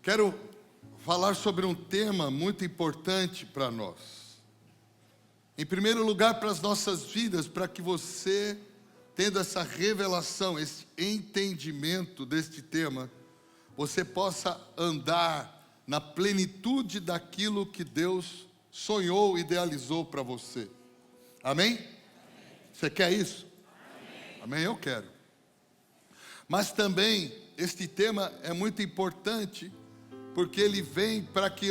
Quero falar sobre um tema muito importante para nós. Em primeiro lugar, para as nossas vidas, para que você, tendo essa revelação, esse entendimento deste tema, você possa andar na plenitude daquilo que Deus sonhou, idealizou para você. Amém? Você quer isso? Amém, eu quero. Mas também, este tema é muito importante, porque ele vem para que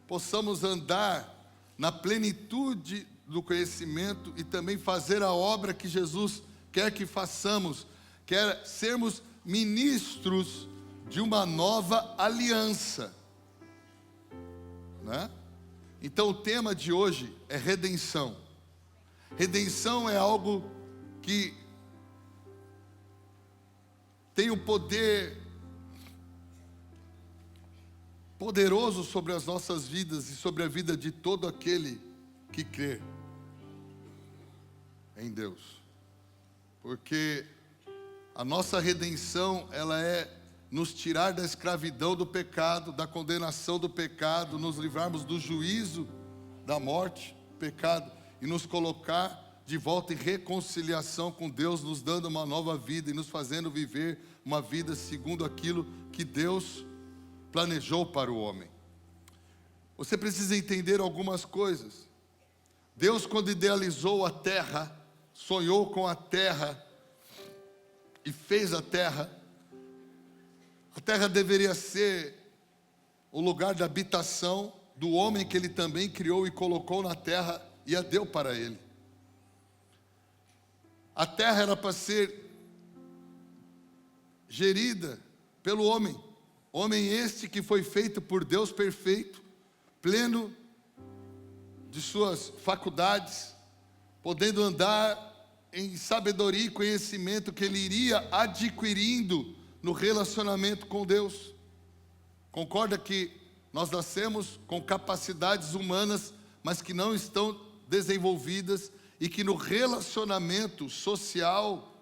possamos andar na plenitude do conhecimento e também fazer a obra que Jesus quer que façamos, quer sermos ministros de uma nova aliança, né? Então o tema de hoje é redenção. Redenção é algo que tem um poder poderoso sobre as nossas vidas e sobre a vida de todo aquele que crê em Deus. Porque a nossa redenção, ela é nos tirar da escravidão do pecado, da condenação do pecado, nos livrarmos do juízo da morte, pecado, e nos colocar de volta em reconciliação com Deus, nos dando uma nova vida e nos fazendo viver uma vida segundo aquilo que Deus planejou para o homem. Você precisa entender algumas coisas. Deus, quando idealizou a terra, sonhou com a terra e fez a terra deveria ser o lugar de habitação do homem que ele também criou e colocou na terra e a deu para ele. A terra era para ser gerida pelo homem. Homem este que foi feito por Deus perfeito, pleno de suas faculdades, podendo andar em sabedoria e conhecimento que ele iria adquirindo no relacionamento com Deus. Concorda que nós nascemos com capacidades humanas, mas que não estão desenvolvidas e que no relacionamento social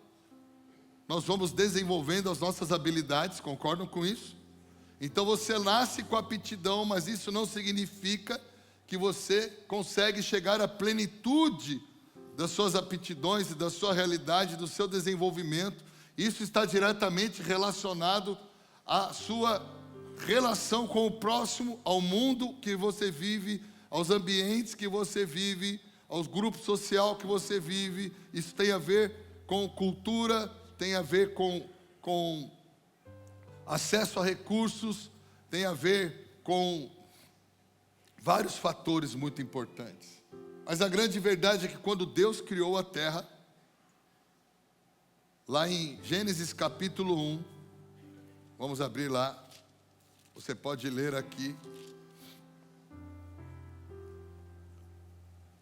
nós vamos desenvolvendo as nossas habilidades, concordam com isso? Então você nasce com aptidão, mas isso não significa que você consegue chegar à plenitude das suas aptidões e da sua realidade, do seu desenvolvimento. Isso está diretamente relacionado à sua relação com o próximo, ao mundo que você vive, aos ambientes que você vive, aos grupos sociais que você vive. Isso tem a ver com cultura, tem a ver com acesso a recursos, tem a ver com vários fatores muito importantes. Mas a grande verdade é que quando Deus criou a terra, lá em Gênesis capítulo 1, vamos abrir lá, você pode ler aqui,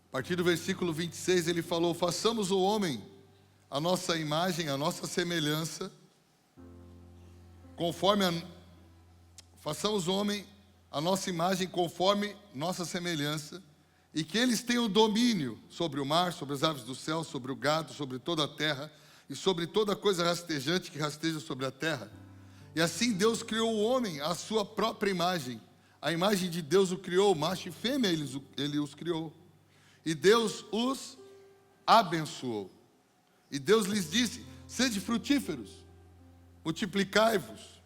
a partir do versículo 26, ele falou: façamos o homem a nossa imagem, a nossa semelhança, façamos o homem a nossa imagem conforme nossa semelhança, e que eles tenham domínio sobre o mar, sobre as aves do céu, sobre o gado, sobre toda a terra, e sobre toda coisa rastejante que rasteja sobre a terra. E assim Deus criou o homem à sua própria imagem. A imagem de Deus o criou, macho e fêmea ele os criou. E Deus os abençoou. E Deus lhes disse: sede frutíferos, multiplicai-vos,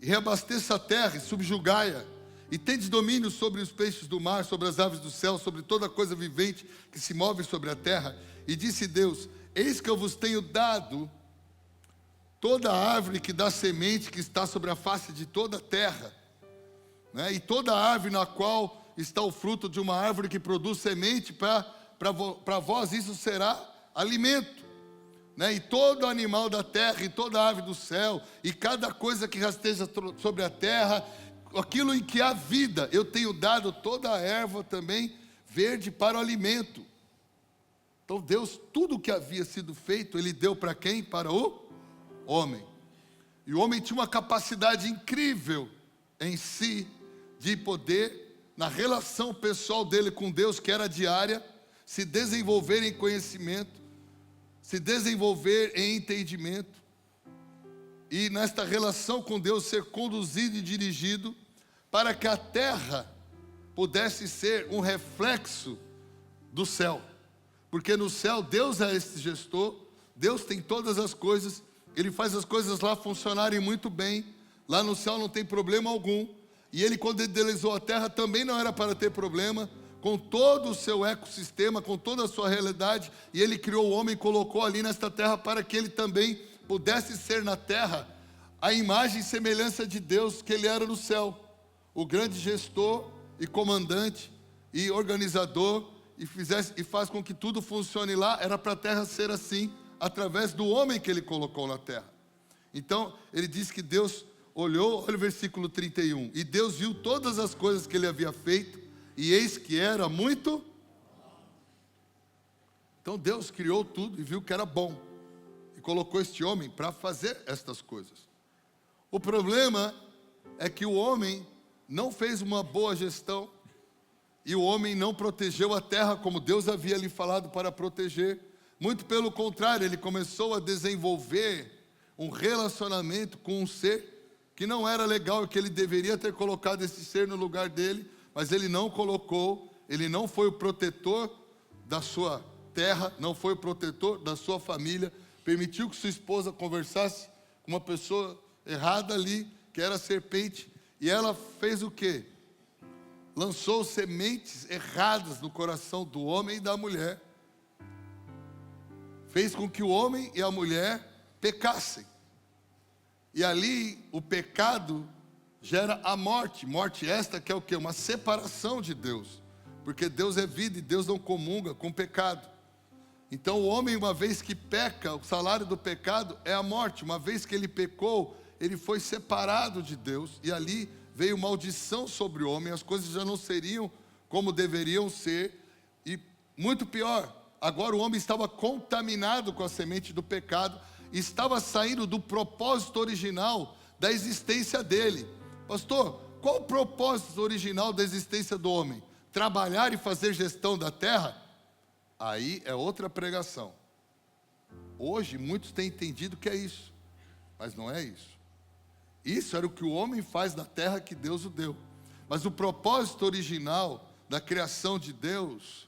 e reabasteça a terra, e subjugai-a, e tendes domínio sobre os peixes do mar, sobre as aves do céu, sobre toda coisa vivente que se move sobre a terra. E disse Deus: eis que eu vos tenho dado toda árvore que dá semente, que está sobre a face de toda a terra, né? E toda árvore na qual está o fruto de uma árvore que produz semente, para vós isso será alimento, né? E todo animal da terra, e toda ave do céu, e cada coisa que rasteja sobre a terra, aquilo em que há vida, eu tenho dado toda a erva também verde para o alimento. Então Deus, tudo o que havia sido feito, Ele deu para quem? Para o homem. E o homem tinha uma capacidade incrível em si, de poder, na relação pessoal dele com Deus, que era diária, se desenvolver em conhecimento, se desenvolver em entendimento, e nesta relação com Deus ser conduzido e dirigido para que a terra pudesse ser um reflexo do céu. Porque no céu Deus é esse gestor, Deus tem todas as coisas, Ele faz as coisas lá funcionarem muito bem. Lá no céu não tem problema algum. E Ele, quando Ele idealizou a terra, também não era para ter problema, com todo o seu ecossistema, com toda a sua realidade. E Ele criou o homem e colocou ali nesta terra para que ele também pudesse ser na terra a imagem e semelhança de Deus que Ele era no céu. O grande gestor e comandante e organizador, e faz com que tudo funcione lá. Era para a terra ser assim, através do homem que Ele colocou na terra. Então, ele diz que Deus olhou, olha o versículo 31, e Deus viu todas as coisas que Ele havia feito, e eis que era muito. Então Deus criou tudo e viu que era bom, e colocou este homem para fazer estas coisas. O problema é que o homem não fez uma boa gestão, e o homem não protegeu a terra como Deus havia lhe falado para proteger. Muito pelo contrário, ele começou a desenvolver um relacionamento com um ser que não era legal, e que ele deveria ter colocado esse ser no lugar dele, mas ele não colocou. Ele não foi o protetor da sua terra, não foi o protetor da sua família, permitiu que sua esposa conversasse com uma pessoa errada ali, que era a serpente, e ela fez o quê? Lançou sementes erradas no coração do homem e da mulher, fez com que o homem e a mulher pecassem. E ali o pecado gera a morte. Morte esta que é o quê? Uma separação de Deus. Porque Deus é vida e Deus não comunga com pecado. Então o homem, uma vez que peca, o salário do pecado é a morte. Uma vez que ele pecou, ele foi separado de Deus. E ali veio maldição sobre o homem. As coisas já não seriam como deveriam ser. E muito pior, agora o homem estava contaminado com a semente do pecado, estava saindo do propósito original da existência dele. Pastor, qual o propósito original da existência do homem? Trabalhar e fazer gestão da terra? Aí é outra pregação. Hoje muitos têm entendido que é isso, mas não é isso. Isso era o que o homem faz na terra que Deus o deu. Mas o propósito original da criação de Deus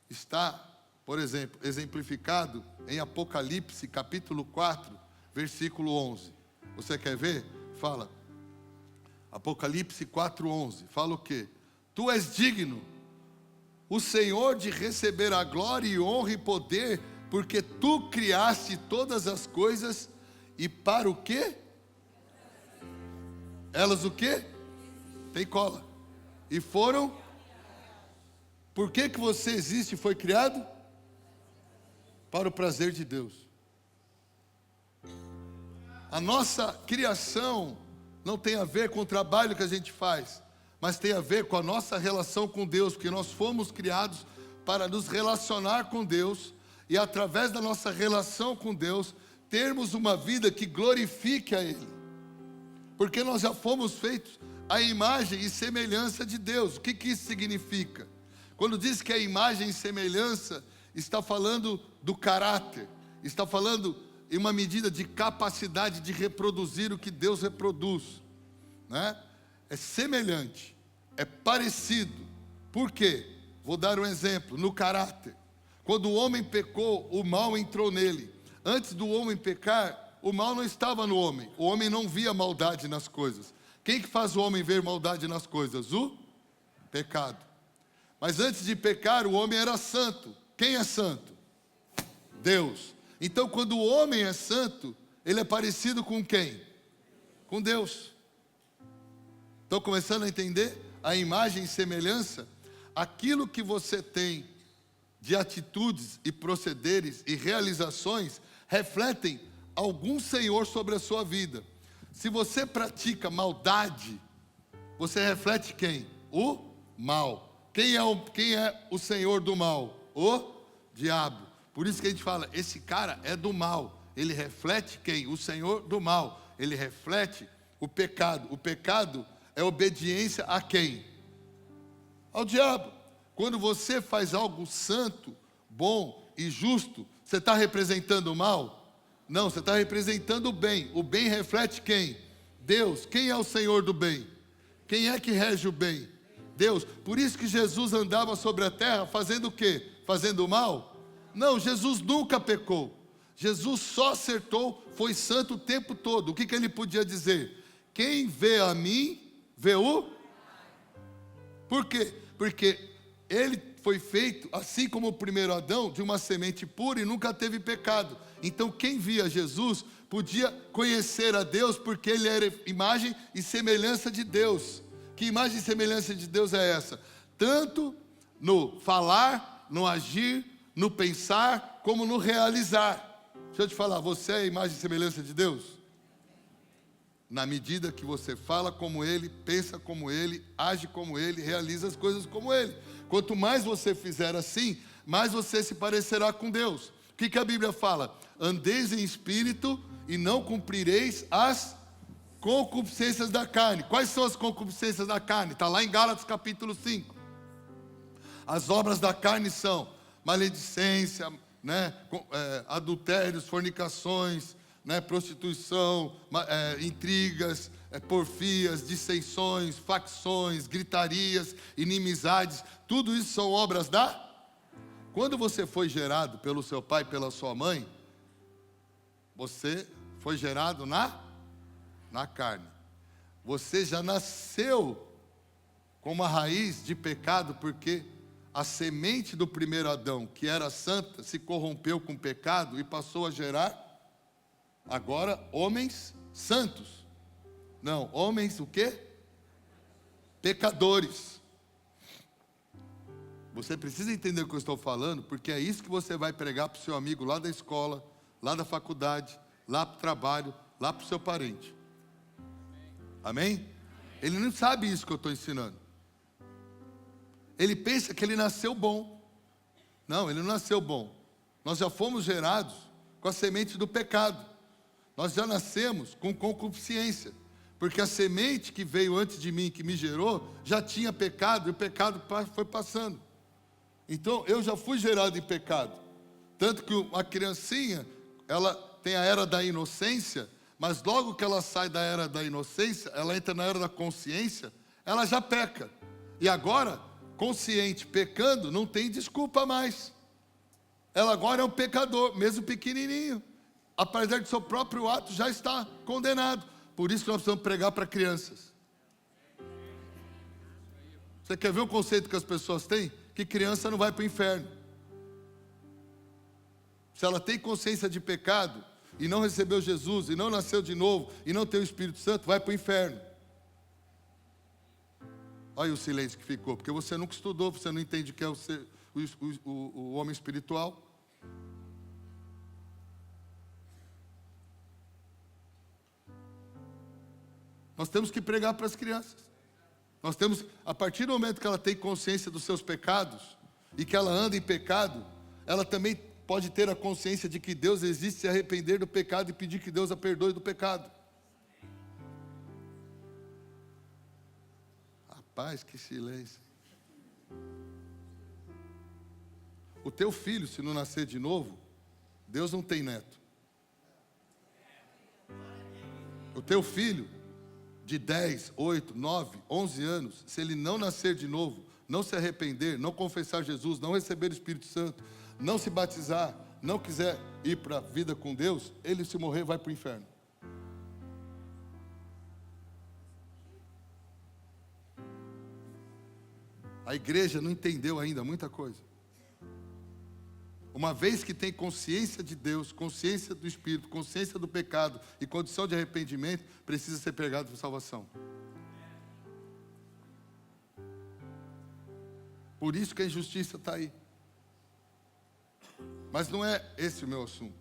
está, por exemplo, exemplificado em Apocalipse, capítulo 4, versículo 11. Você quer ver? Fala. Apocalipse 4:11. Fala o quê? Tu és digno, o Senhor, de receber a glória e honra e poder, porque tu criaste todas as coisas, e para o quê? Elas o quê? Tem cola. E foram. Por que você existe e foi criado? Para o prazer de Deus. A nossa criação não tem a ver com o trabalho que a gente faz, mas tem a ver com a nossa relação com Deus, porque nós fomos criados para nos relacionar com Deus, e através da nossa relação com Deus, termos uma vida que glorifique a Ele. Porque nós já fomos feitos à imagem e semelhança de Deus. O que isso significa? Quando diz que a imagem e semelhança, está falando do caráter, está falando em uma medida de capacidade de reproduzir o que Deus reproduz, né? É semelhante, é parecido. Por quê? Vou dar um exemplo. No caráter, quando o homem pecou, o mal entrou nele. Antes do homem pecar, o mal não estava no homem. O homem não via maldade nas coisas. Quem que faz o homem ver maldade nas coisas? O pecado. Mas antes de pecar, o homem era santo. Quem é santo? Deus. Então, quando o homem é santo, ele é parecido com quem? Com Deus. Estão começando a entender a imagem e semelhança? Aquilo que você tem de atitudes e procederes e realizações refletem algum Senhor sobre a sua vida. Se você pratica maldade, você reflete quem? O mal. Quem é o senhor do mal? O diabo. Por isso que a gente fala, esse cara é do mal. Ele reflete quem? O senhor do mal. Ele reflete o pecado. O pecado é obediência a quem? Ao diabo. Quando você faz algo santo, bom e justo, você está representando o mal? Não, você está representando o bem. O bem reflete quem? Deus. Quem é o Senhor do bem? Quem é que rege o bem? Deus. Por isso que Jesus andava sobre a terra fazendo o quê? Fazendo o mal? Não, Jesus nunca pecou. Jesus só acertou, foi santo o tempo todo. O que ele podia dizer? Quem vê a mim, vê o... Por quê? Porque ele foi feito, assim como o primeiro Adão, de uma semente pura e nunca teve pecado. Então quem via Jesus podia conhecer a Deus, porque ele era imagem e semelhança de Deus. Que imagem e semelhança de Deus é essa? Tanto no falar, no agir, no pensar, como no realizar. Deixa eu te falar, você é a imagem e semelhança de Deus? Na medida que você fala como Ele, pensa como Ele, age como Ele, realiza as coisas como Ele. Quanto mais você fizer assim, mais você se parecerá com Deus. O que a Bíblia fala? Andeis em espírito e não cumprireis as concupiscências da carne. Quais são as concupiscências da carne? Está lá em Gálatas capítulo 5. As obras da carne são maledicência, adultérios, fornicações, prostituição, intrigas, porfias, dissensões, facções, gritarias, inimizades. Tudo isso são obras da... Quando você foi gerado pelo seu pai e pela sua mãe, você foi gerado na carne. Você já nasceu com uma raiz de pecado, porque a semente do primeiro Adão, que era santa, se corrompeu com o pecado e passou a gerar, agora, homens santos. Não, homens o quê? Pecadores. Você precisa entender o que eu estou falando, porque é isso que você vai pregar para o seu amigo lá da escola, lá da faculdade, lá para o trabalho, lá para o seu parente. Amém? Ele não sabe isso que eu estou ensinando. Ele pensa que ele nasceu bom. Não, ele não nasceu bom. Nós já fomos gerados com a semente do pecado. Nós já nascemos com concupiscência. Porque a semente que veio antes de mim, que me gerou, já tinha pecado e o pecado foi passando. Então eu já fui gerado em pecado. Tanto que uma criancinha, ela tem a era da inocência, mas logo que ela sai da era da inocência, ela entra na era da consciência, ela já peca. E agora, consciente, pecando, não tem desculpa mais. Ela agora é um pecador, mesmo pequenininho. Apesar de seu próprio ato, já está condenado. Por isso que nós precisamos pregar para crianças. Você quer ver o conceito que as pessoas têm? Que criança não vai para o inferno. Se ela tem consciência de pecado, e não recebeu Jesus, e não nasceu de novo, e não tem o Espírito Santo, vai para o inferno. Olha o silêncio que ficou, porque você nunca estudou, você não entende o que é o homem espiritual. Nós temos que pregar para as crianças. Nós temos, a partir do momento que ela tem consciência dos seus pecados, e que ela anda em pecado, ela também pode ter a consciência de que Deus existe, se arrepender do pecado e pedir que Deus a perdoe do pecado. Rapaz, que silêncio. O teu filho, se não nascer de novo, Deus não tem neto. O teu filho, de 10, 8, 9, 11 anos, se ele não nascer de novo, não se arrepender, não confessar Jesus, não receber o Espírito Santo, não se batizar, não quiser ir para a vida com Deus, ele, se morrer, vai para o inferno. A igreja não entendeu ainda muita coisa. Uma vez que tem consciência de Deus, consciência do Espírito, consciência do pecado e condição de arrependimento, precisa ser pregado para salvação. Por isso que a injustiça está aí. Mas não é esse o meu assunto.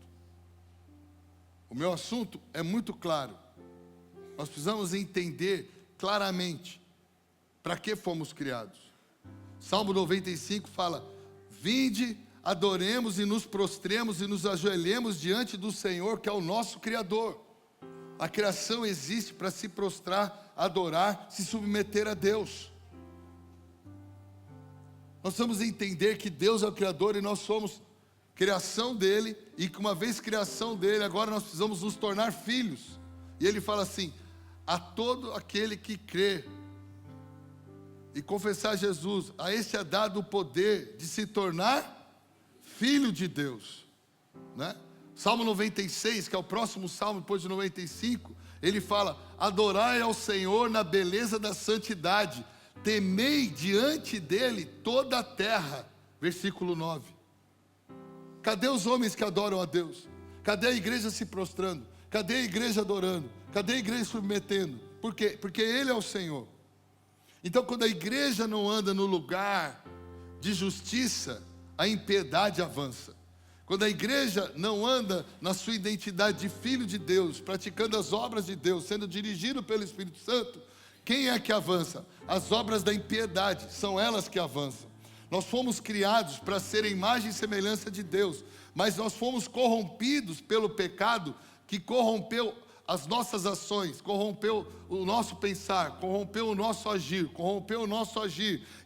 O meu assunto é muito claro. Nós precisamos entender claramente para que fomos criados. Salmo 95 fala: vinde, adoremos e nos prostremos e nos ajoelhemos diante do Senhor, que é o nosso Criador. A criação existe para se prostrar, adorar, se submeter a Deus. Nós precisamos entender que Deus é o Criador e nós somos criação dele, e que uma vez criação dele, agora nós precisamos nos tornar filhos. E ele fala assim: a todo aquele que crê e confessar Jesus. A esse é dado o poder de se tornar filho de Deus, né? Salmo 96, que é o próximo salmo depois de 95, ele fala: adorai ao Senhor na beleza da santidade, temei diante dele toda a terra. Versículo 9. Cadê os homens que adoram a Deus? Cadê a igreja se prostrando? Cadê a igreja adorando? Cadê a igreja submetendo? Por quê? Porque Ele é o Senhor. Então, quando a igreja não anda no lugar de justiça, a impiedade avança. Quando a igreja não anda na sua identidade de filho de Deus, praticando as obras de Deus, sendo dirigido pelo Espírito Santo, quem é que avança? As obras da impiedade, são elas que avançam. Nós fomos criados para ser a imagem e semelhança de Deus, mas nós fomos corrompidos pelo pecado que corrompeu as nossas ações, corrompeu o nosso pensar, corrompeu o nosso agir,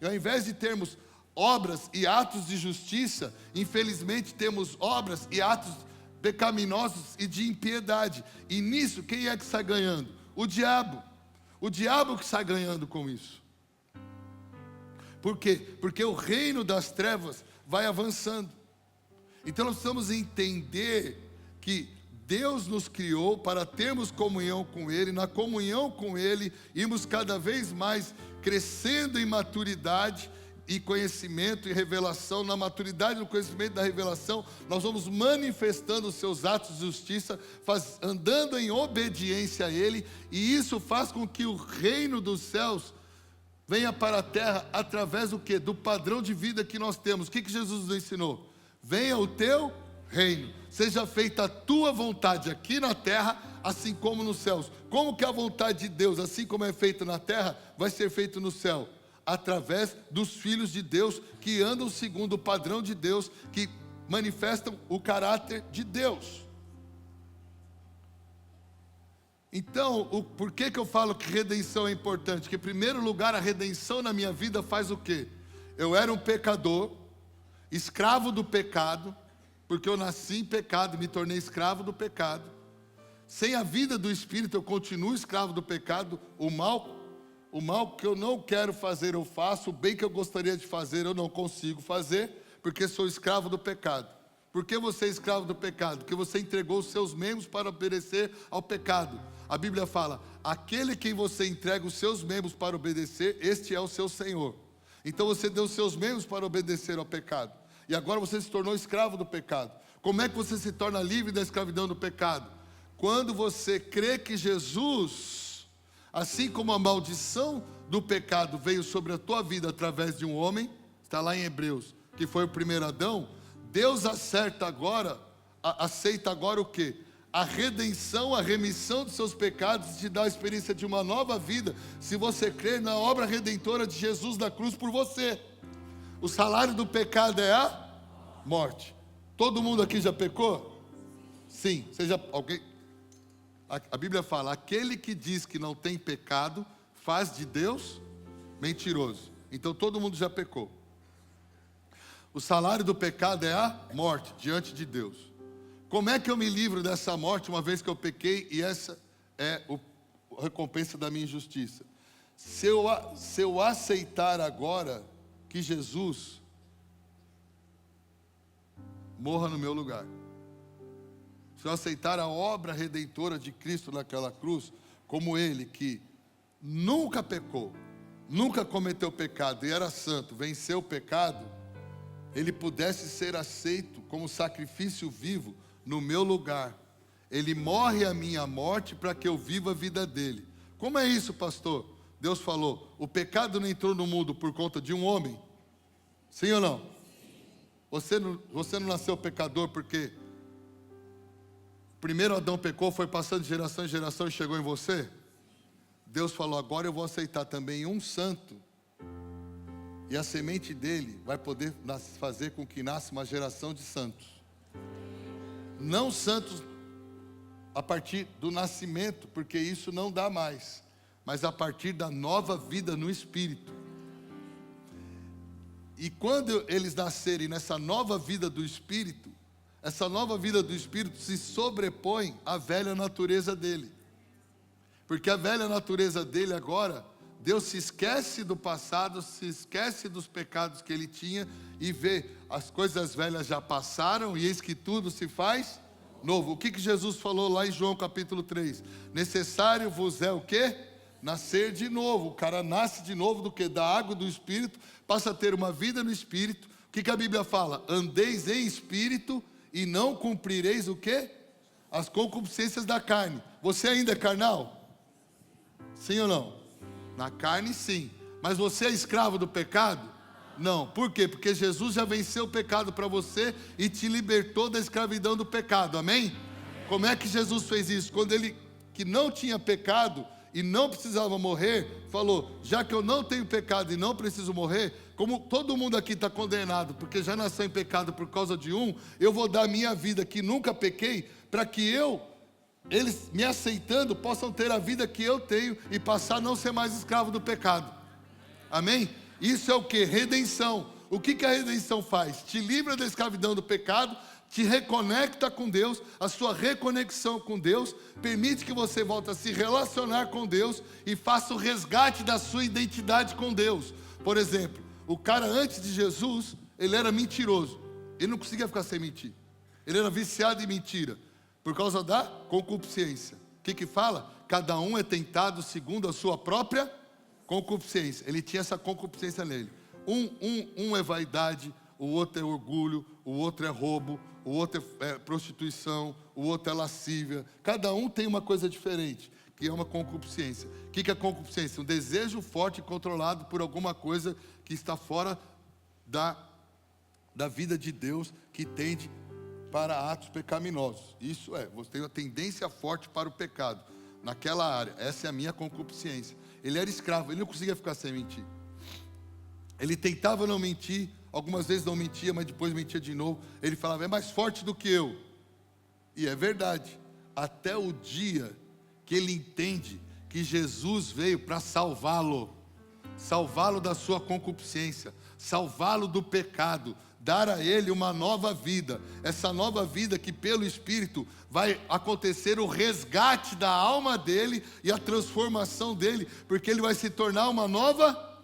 E ao invés de termos obras e atos de justiça, infelizmente temos obras e atos pecaminosos e de impiedade. E nisso, quem é que sai ganhando? O diabo. O diabo que sai ganhando com isso. Por quê? Porque o reino das trevas vai avançando. Então nós precisamos entender que Deus nos criou para termos comunhão com Ele. Na comunhão com Ele, irmos cada vez mais crescendo em maturidade e conhecimento e revelação. Na maturidade e no conhecimento da revelação, nós vamos manifestando os seus atos de justiça, andando em obediência a Ele. E isso faz com que o reino dos céus venha para a terra através do quê? Do padrão de vida que nós temos. O que Jesus nos ensinou? Venha o teu reino, seja feita a tua vontade aqui na terra, assim como nos céus. Como que a vontade de Deus, assim como é feita na terra, vai ser feita no céu? Através dos filhos de Deus, que andam segundo o padrão de Deus, que manifestam o caráter de Deus. Então, por que eu falo que redenção é importante? Porque, em primeiro lugar, a redenção na minha vida faz o quê? Eu era um pecador, escravo do pecado, porque eu nasci em pecado e me tornei escravo do pecado. Sem a vida do Espírito, eu continuo escravo do pecado. O mal que eu não quero fazer, eu faço. O bem que eu gostaria de fazer, eu não consigo fazer, porque sou escravo do pecado. Por que você é escravo do pecado? Porque você entregou os seus membros para obedecer ao pecado. A Bíblia fala: aquele quem você entrega os seus membros para obedecer, este é o seu Senhor. Então você deu os seus membros para obedecer ao pecado. E agora você se tornou escravo do pecado. Como é que você se torna livre da escravidão do pecado? Quando você crê que Jesus, assim como a maldição do pecado veio sobre a tua vida através de um homem, está lá em Hebreus, que foi o primeiro Adão, Deus aceita agora o quê? A redenção, a remissão dos seus pecados, te dá a experiência de uma nova vida, se você crer na obra redentora de Jesus na cruz por você. O salário do pecado é a morte. Todo mundo aqui já pecou? Sim. Alguém? A Bíblia fala: aquele que diz que não tem pecado, faz de Deus mentiroso. Então todo mundo já pecou. O salário do pecado é a morte diante de Deus. Como é que eu me livro dessa morte uma vez que eu pequei e essa é a recompensa da minha injustiça? Se eu aceitar agora que Jesus morra no meu lugar, se eu aceitar a obra redentora de Cristo naquela cruz, como Ele que nunca pecou, nunca cometeu pecado e era santo, venceu o pecado, Ele pudesse ser aceito como sacrifício vivo no meu lugar. Ele morre a minha morte para que eu viva a vida dele. Como é isso, pastor? Deus falou: o pecado não entrou no mundo por conta de um homem? Sim ou não? Você não nasceu pecador porque o primeiro Adão pecou, foi passando de geração em geração e chegou em você? Deus falou: agora eu vou aceitar também um santo, e a semente dele vai poder fazer com que nasça uma geração de santos. Não santos a partir do nascimento, porque isso não dá mais, mas a partir da nova vida no Espírito. E quando eles nascerem nessa nova vida do Espírito, essa nova vida do Espírito se sobrepõe à velha natureza dele. Porque a velha natureza dele agora, Deus se esquece do passado, se esquece dos pecados que ele tinha e vê, as coisas velhas já passaram e eis que tudo se faz novo. O que Jesus falou lá em João capítulo 3? Necessário vos é o quê? Nascer de novo. O cara nasce de novo do que? Da água do Espírito, passa a ter uma vida no Espírito. O que a Bíblia fala? Andeis em Espírito e não cumprireis o quê? As concupiscências da carne. Você ainda é carnal? Sim ou não? Na carne sim. Mas você é escravo do pecado? Não. Por quê? Porque Jesus já venceu o pecado para você e te libertou da escravidão do pecado. Amém? Como é que Jesus fez isso? Quando ele, que não tinha pecado e não precisava morrer, falou, já que eu não tenho pecado e não preciso morrer, como todo mundo aqui está condenado, porque já nasceu em pecado por causa de um, eu vou dar a minha vida que nunca pequei, para que eles me aceitando, possam ter a vida que eu tenho e passar a não ser mais escravo do pecado. Amém? Isso é o que? Redenção. O que a redenção faz? Te livra da escravidão do pecado, te reconecta com Deus, a sua reconexão com Deus, permite que você volte a se relacionar com Deus e faça o resgate da sua identidade com Deus. Por exemplo, o cara antes de Jesus, ele era mentiroso. Ele não conseguia ficar sem mentir. Ele era viciado em mentira. Por causa da concupiscência. O que fala? Cada um é tentado segundo a sua própria concupiscência. Ele tinha essa concupiscência nele. Um é vaidade, o outro é orgulho, o outro é roubo, o outro é prostituição, o outro é lascívia. Cada um tem uma coisa diferente, que é uma concupiscência. O que é concupiscência? Um desejo forte e controlado por alguma coisa que está fora da vida de Deus, que tende para atos pecaminosos. Isso é, você tem uma tendência forte para o pecado, naquela área. Essa é a minha concupiscência. Ele era escravo, ele não conseguia ficar sem mentir. Ele tentava não mentir, algumas vezes não mentia, mas depois mentia de novo. Ele falava, é mais forte do que eu. E é verdade, até o dia que ele entende que Jesus veio para salvá-lo da sua concupiscência, salvá-lo do pecado, dar a ele uma nova vida. Essa nova vida que pelo Espírito vai acontecer o resgate da alma dele e a transformação dele, porque ele vai se tornar uma nova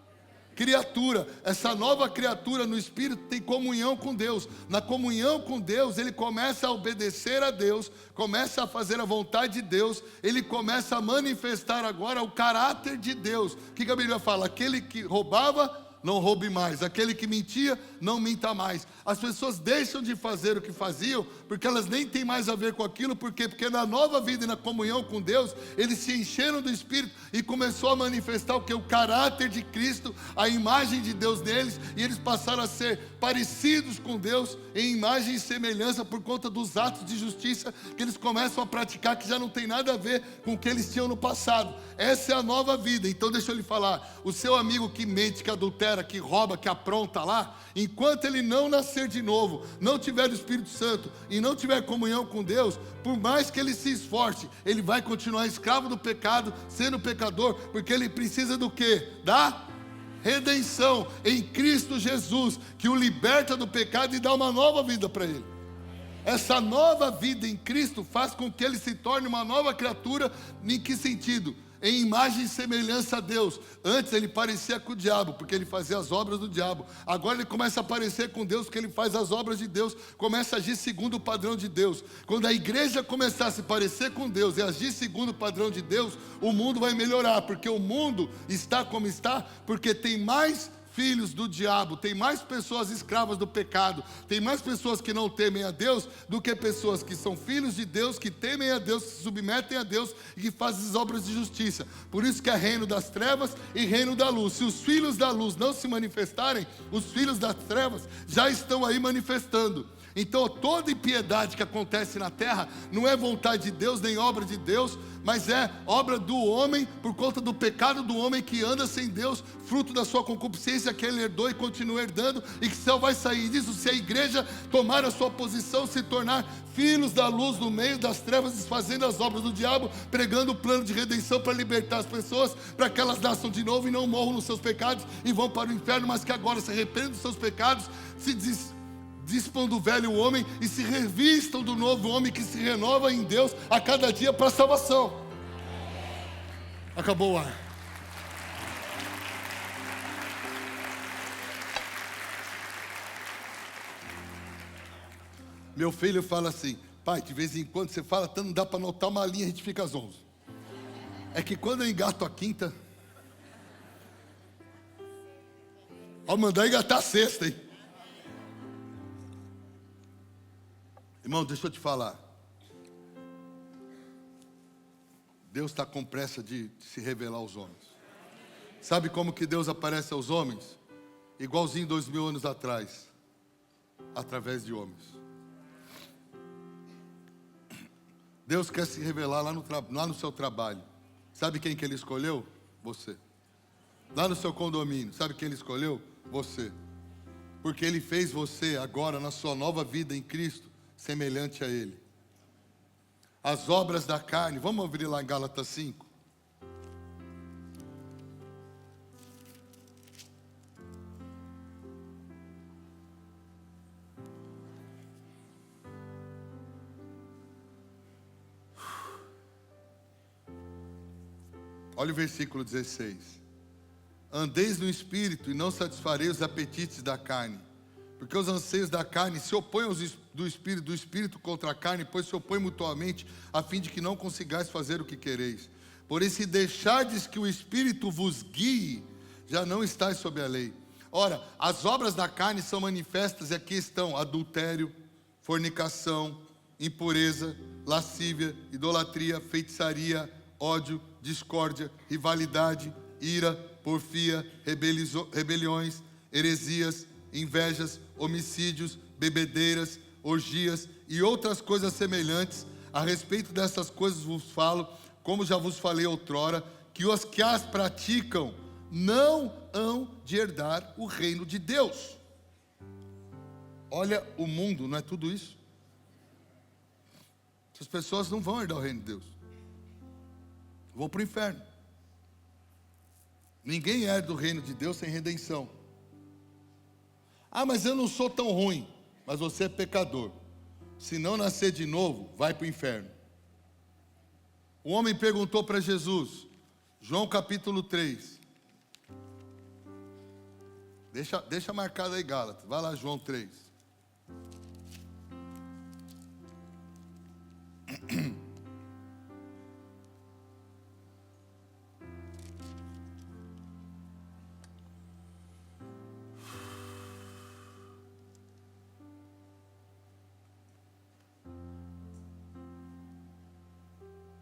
criatura. Essa nova criatura no Espírito tem comunhão com Deus. Na comunhão com Deus, ele começa a obedecer a Deus, começa a fazer a vontade de Deus, ele começa a manifestar agora o caráter de Deus. O que a Bíblia fala? Aquele que roubava, não roube mais. Aquele que mentia, não minta mais. As pessoas deixam de fazer o que faziam, porque elas nem têm mais a ver com aquilo. Por quê? Porque na nova vida e na comunhão com Deus, eles se encheram do Espírito e começou a manifestar o que? O caráter de Cristo, a imagem de Deus neles, e eles passaram a ser parecidos com Deus em imagem e semelhança por conta dos atos de justiça que eles começam a praticar, que já não tem nada a ver com o que eles tinham no passado. Essa é a nova vida. Então deixa eu lhe falar, o seu amigo que mente, que adultera, que rouba, que apronta lá, enquanto ele não nascer de novo, não tiver o Espírito Santo e não tiver comunhão com Deus, por mais que ele se esforce, ele vai continuar escravo do pecado, sendo pecador, porque ele precisa do quê? Da redenção em Cristo Jesus, que o liberta do pecado e dá uma nova vida para ele. Essa nova vida em Cristo faz com que ele se torne uma nova criatura. Em que sentido? Em imagem e semelhança a Deus. Antes ele parecia com o diabo, porque ele fazia as obras do diabo. Agora ele começa a parecer com Deus, porque ele faz as obras de Deus, começa a agir segundo o padrão de Deus. Quando a igreja começar a se parecer com Deus e agir segundo o padrão de Deus, o mundo vai melhorar, porque o mundo está como está, porque tem mais filhos do diabo, tem mais pessoas escravas do pecado, tem mais pessoas que não temem a Deus do que pessoas que são filhos de Deus, que temem a Deus, que se submetem a Deus e que fazem as obras de justiça. Por isso que é reino das trevas e reino da luz. Se os filhos da luz não se manifestarem, os filhos das trevas já estão aí manifestando. Então toda impiedade que acontece na terra não é vontade de Deus, nem obra de Deus, mas é obra do homem, por conta do pecado do homem que anda sem Deus, fruto da sua concupiscência que ele herdou e continua herdando, e que só vai sair disso se a igreja tomar a sua posição, se tornar filhos da luz no meio das trevas, desfazendo as obras do diabo, pregando o plano de redenção para libertar as pessoas, para que elas nasçam de novo e não morram nos seus pecados e vão para o inferno, mas que agora se arrependam dos seus pecados, se dispam do velho homem e se revistam do novo homem que se renova em Deus a cada dia para a salvação. Acabou o ar. Meu filho fala assim: pai, de vez em quando você fala tanto, não dá para anotar uma linha, a gente fica zonzo. É que quando eu engato a quinta, ó, mandar engatar a sexta, hein? Irmão, deixa eu te falar. Deus está com pressa de se revelar aos homens. Sabe como que Deus aparece aos homens? Igualzinho 2000 anos atrás. Através de homens. Deus quer se revelar lá no seu trabalho. Sabe quem que Ele escolheu? Você. Lá no seu condomínio, sabe quem Ele escolheu? Você. Porque Ele fez você agora, na sua nova vida em Cristo, semelhante a Ele. As obras da carne, vamos abrir lá em Gálatas 5. Olha o versículo 16. Andeis no Espírito e não satisfarei os apetites da carne. Porque os anseios da carne se opõem aos do Espírito contra a carne, pois se opõem mutuamente, a fim de que não consigais fazer o que quereis. Porém, se deixardes que o Espírito vos guie, já não estáis sob a lei. Ora, as obras da carne são manifestas, e aqui estão: adultério, fornicação, impureza, lascívia, idolatria, feitiçaria, ódio, discórdia, rivalidade, ira, porfia, rebeliões, heresias, invejas, homicídios, bebedeiras, orgias e outras coisas semelhantes. A respeito dessas coisas vos falo, como já vos falei outrora, que os que as praticam não hão de herdar o reino de Deus. Olha o mundo, não é tudo isso? Essas pessoas não vão herdar o reino de Deus. Vão para o inferno. Ninguém herda o reino de Deus sem redenção. Ah, mas eu não sou tão ruim. Mas você é pecador. Se não nascer de novo, vai para o inferno. O homem perguntou para Jesus, João capítulo 3. Deixa marcado aí, Gálatas. Vai lá, João 3.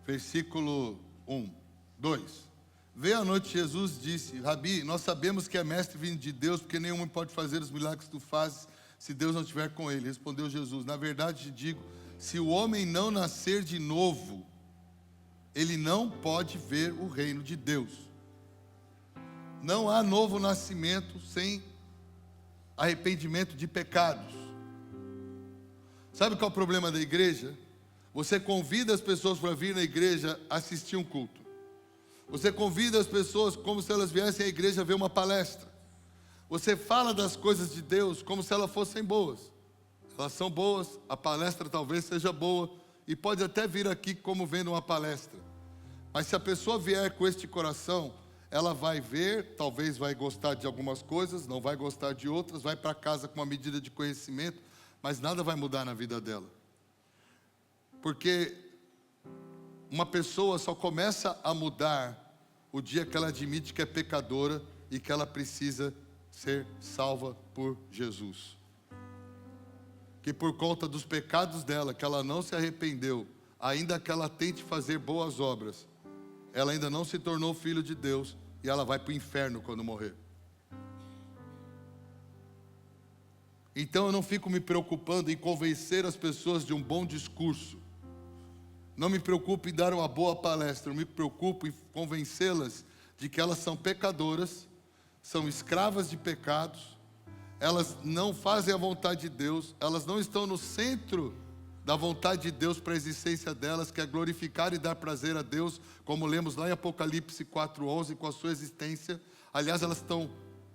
Versículo 1, 2. Veio à noite Jesus disse: Rabi, nós sabemos que é mestre vindo de Deus, porque nenhum homem pode fazer os milagres que tu fazes, se Deus não estiver com ele. Respondeu Jesus: na verdade te digo, se o homem não nascer de novo, ele não pode ver o reino de Deus. Não há novo nascimento sem arrependimento de pecados. Sabe qual é o problema da igreja? Você convida as pessoas para vir na igreja assistir um culto. Você convida as pessoas como se elas viessem à igreja ver uma palestra. Você fala das coisas de Deus como se elas fossem boas. Elas são boas, a palestra talvez seja boa, e pode até vir aqui como vendo uma palestra. Mas se a pessoa vier com este coração, ela vai ver, talvez vai gostar de algumas coisas, não vai gostar de outras, vai para casa com uma medida de conhecimento, mas nada vai mudar na vida dela. Porque uma pessoa só começa a mudar o dia que ela admite que é pecadora e que ela precisa ser salva por Jesus. Que por conta dos pecados dela, que ela não se arrependeu, ainda que ela tente fazer boas obras, ela ainda não se tornou filho de Deus e ela vai para o inferno quando morrer. Então eu não fico me preocupando em convencer as pessoas de um bom discurso. Não me preocupo em dar uma boa palestra, eu me preocupo em convencê-las de que elas são pecadoras, são escravas de pecados, elas não fazem a vontade de Deus, elas não estão no centro da vontade de Deus para a existência delas, que é glorificar e dar prazer a Deus, como lemos lá em Apocalipse 4:11, com a sua existência. Aliás, elas estão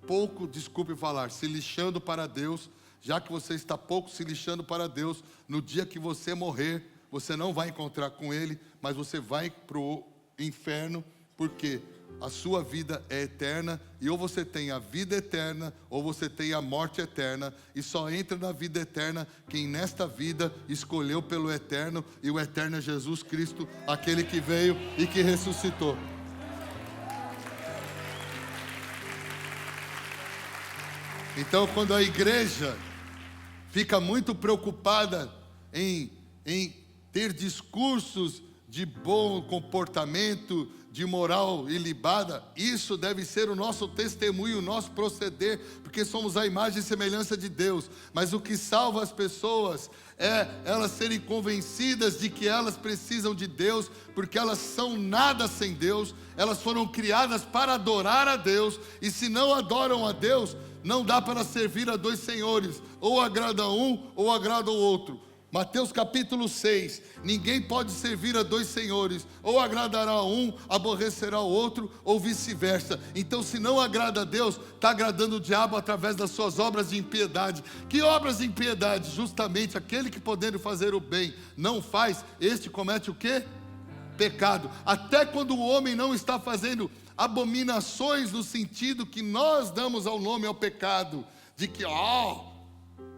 pouco, desculpe falar, se lixando para Deus. Já que você está pouco se lixando para Deus, no dia que você morrer, você não vai encontrar com Ele, mas você vai para o inferno, porque a sua vida é eterna, e ou você tem a vida eterna, ou você tem a morte eterna, e só entra na vida eterna quem nesta vida escolheu pelo eterno, e o eterno é Jesus Cristo, aquele que veio e que ressuscitou. Então, quando a igreja fica muito preocupada em ter discursos de bom comportamento, de moral ilibada, isso deve ser o nosso testemunho, o nosso proceder, porque somos a imagem e semelhança de Deus. Mas o que salva as pessoas é elas serem convencidas de que elas precisam de Deus, porque elas são nada sem Deus, elas foram criadas para adorar a Deus, e se não adoram a Deus, não dá para servir a dois senhores, ou agrada um ou agrada o outro. Mateus capítulo 6, ninguém pode servir a dois senhores, ou agradará a um, aborrecerá o outro, ou vice-versa. Então, se não agrada a Deus, está agradando o diabo através das suas obras de impiedade. Que obras de impiedade? Justamente aquele que podendo fazer o bem não faz, este comete o quê? Pecado. Até quando o homem não está fazendo abominações no sentido que nós damos ao nome ao pecado, de que,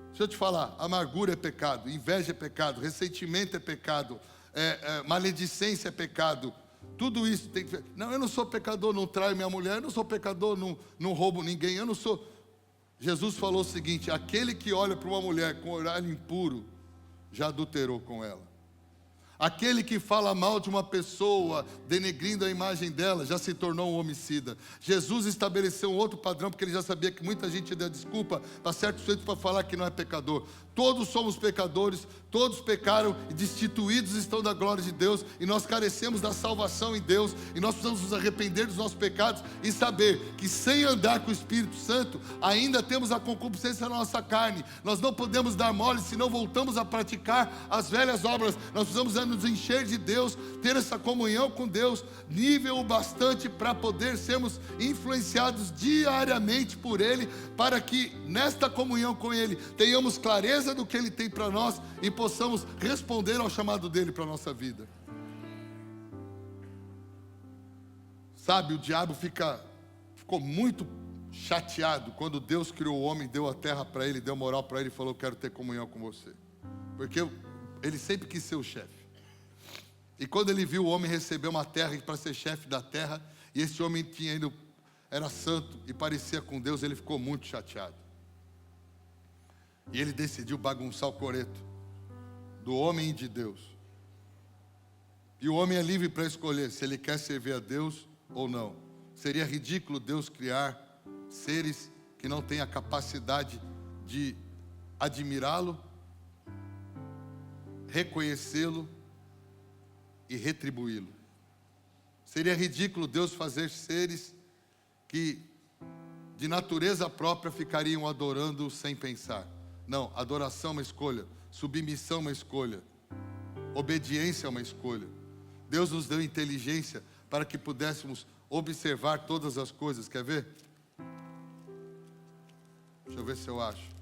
deixa eu te falar, amargura é pecado, inveja é pecado, ressentimento é pecado, maledicência é pecado, tudo isso tem que... Não, eu não sou pecador, não traio minha mulher, eu não sou pecador, não roubo ninguém, eu não sou... Jesus falou o seguinte: aquele que olha para uma mulher com olhar impuro, já adulterou com ela. Aquele que fala mal de uma pessoa, denegrindo a imagem dela, já se tornou um homicida. Jesus estabeleceu um outro padrão, porque ele já sabia que muita gente ia dar desculpa para certos feitos para falar que não é pecador. Todos somos pecadores, todos pecaram e destituídos estão da glória de Deus, e nós carecemos da salvação em Deus, e nós precisamos nos arrepender dos nossos pecados e saber que sem andar com o Espírito Santo, ainda temos a concupiscência na nossa carne. Nós não podemos dar mole, senão voltamos a praticar as velhas obras. Nós precisamos nos encher de Deus, ter essa comunhão com Deus, nível o bastante para poder sermos influenciados diariamente por Ele, para que nesta comunhão com Ele tenhamos clareza do que Ele tem para nós e possamos responder ao chamado dEle para a nossa vida. Sabe, o diabo ficou muito chateado quando Deus criou o homem, deu a terra para ele, deu moral para ele e falou: eu quero ter comunhão com você, porque ele sempre quis ser o chefe. E quando ele viu o homem receber uma terra para ser chefe da terra, e esse homem era santo e parecia com Deus, ele ficou muito chateado. E ele decidiu bagunçar o coreto do homem e de Deus. E o homem é livre para escolher se ele quer servir a Deus ou não. Seria ridículo Deus criar seres que não têm a capacidade de admirá-lo, reconhecê-lo e retribuí-lo. Seria ridículo Deus fazer seres que de natureza própria ficariam adorando sem pensar. Não, adoração é uma escolha, submissão é uma escolha, obediência é uma escolha. Deus nos deu inteligência para que pudéssemos observar todas as coisas. Quer ver? Deixa eu ver se eu acho.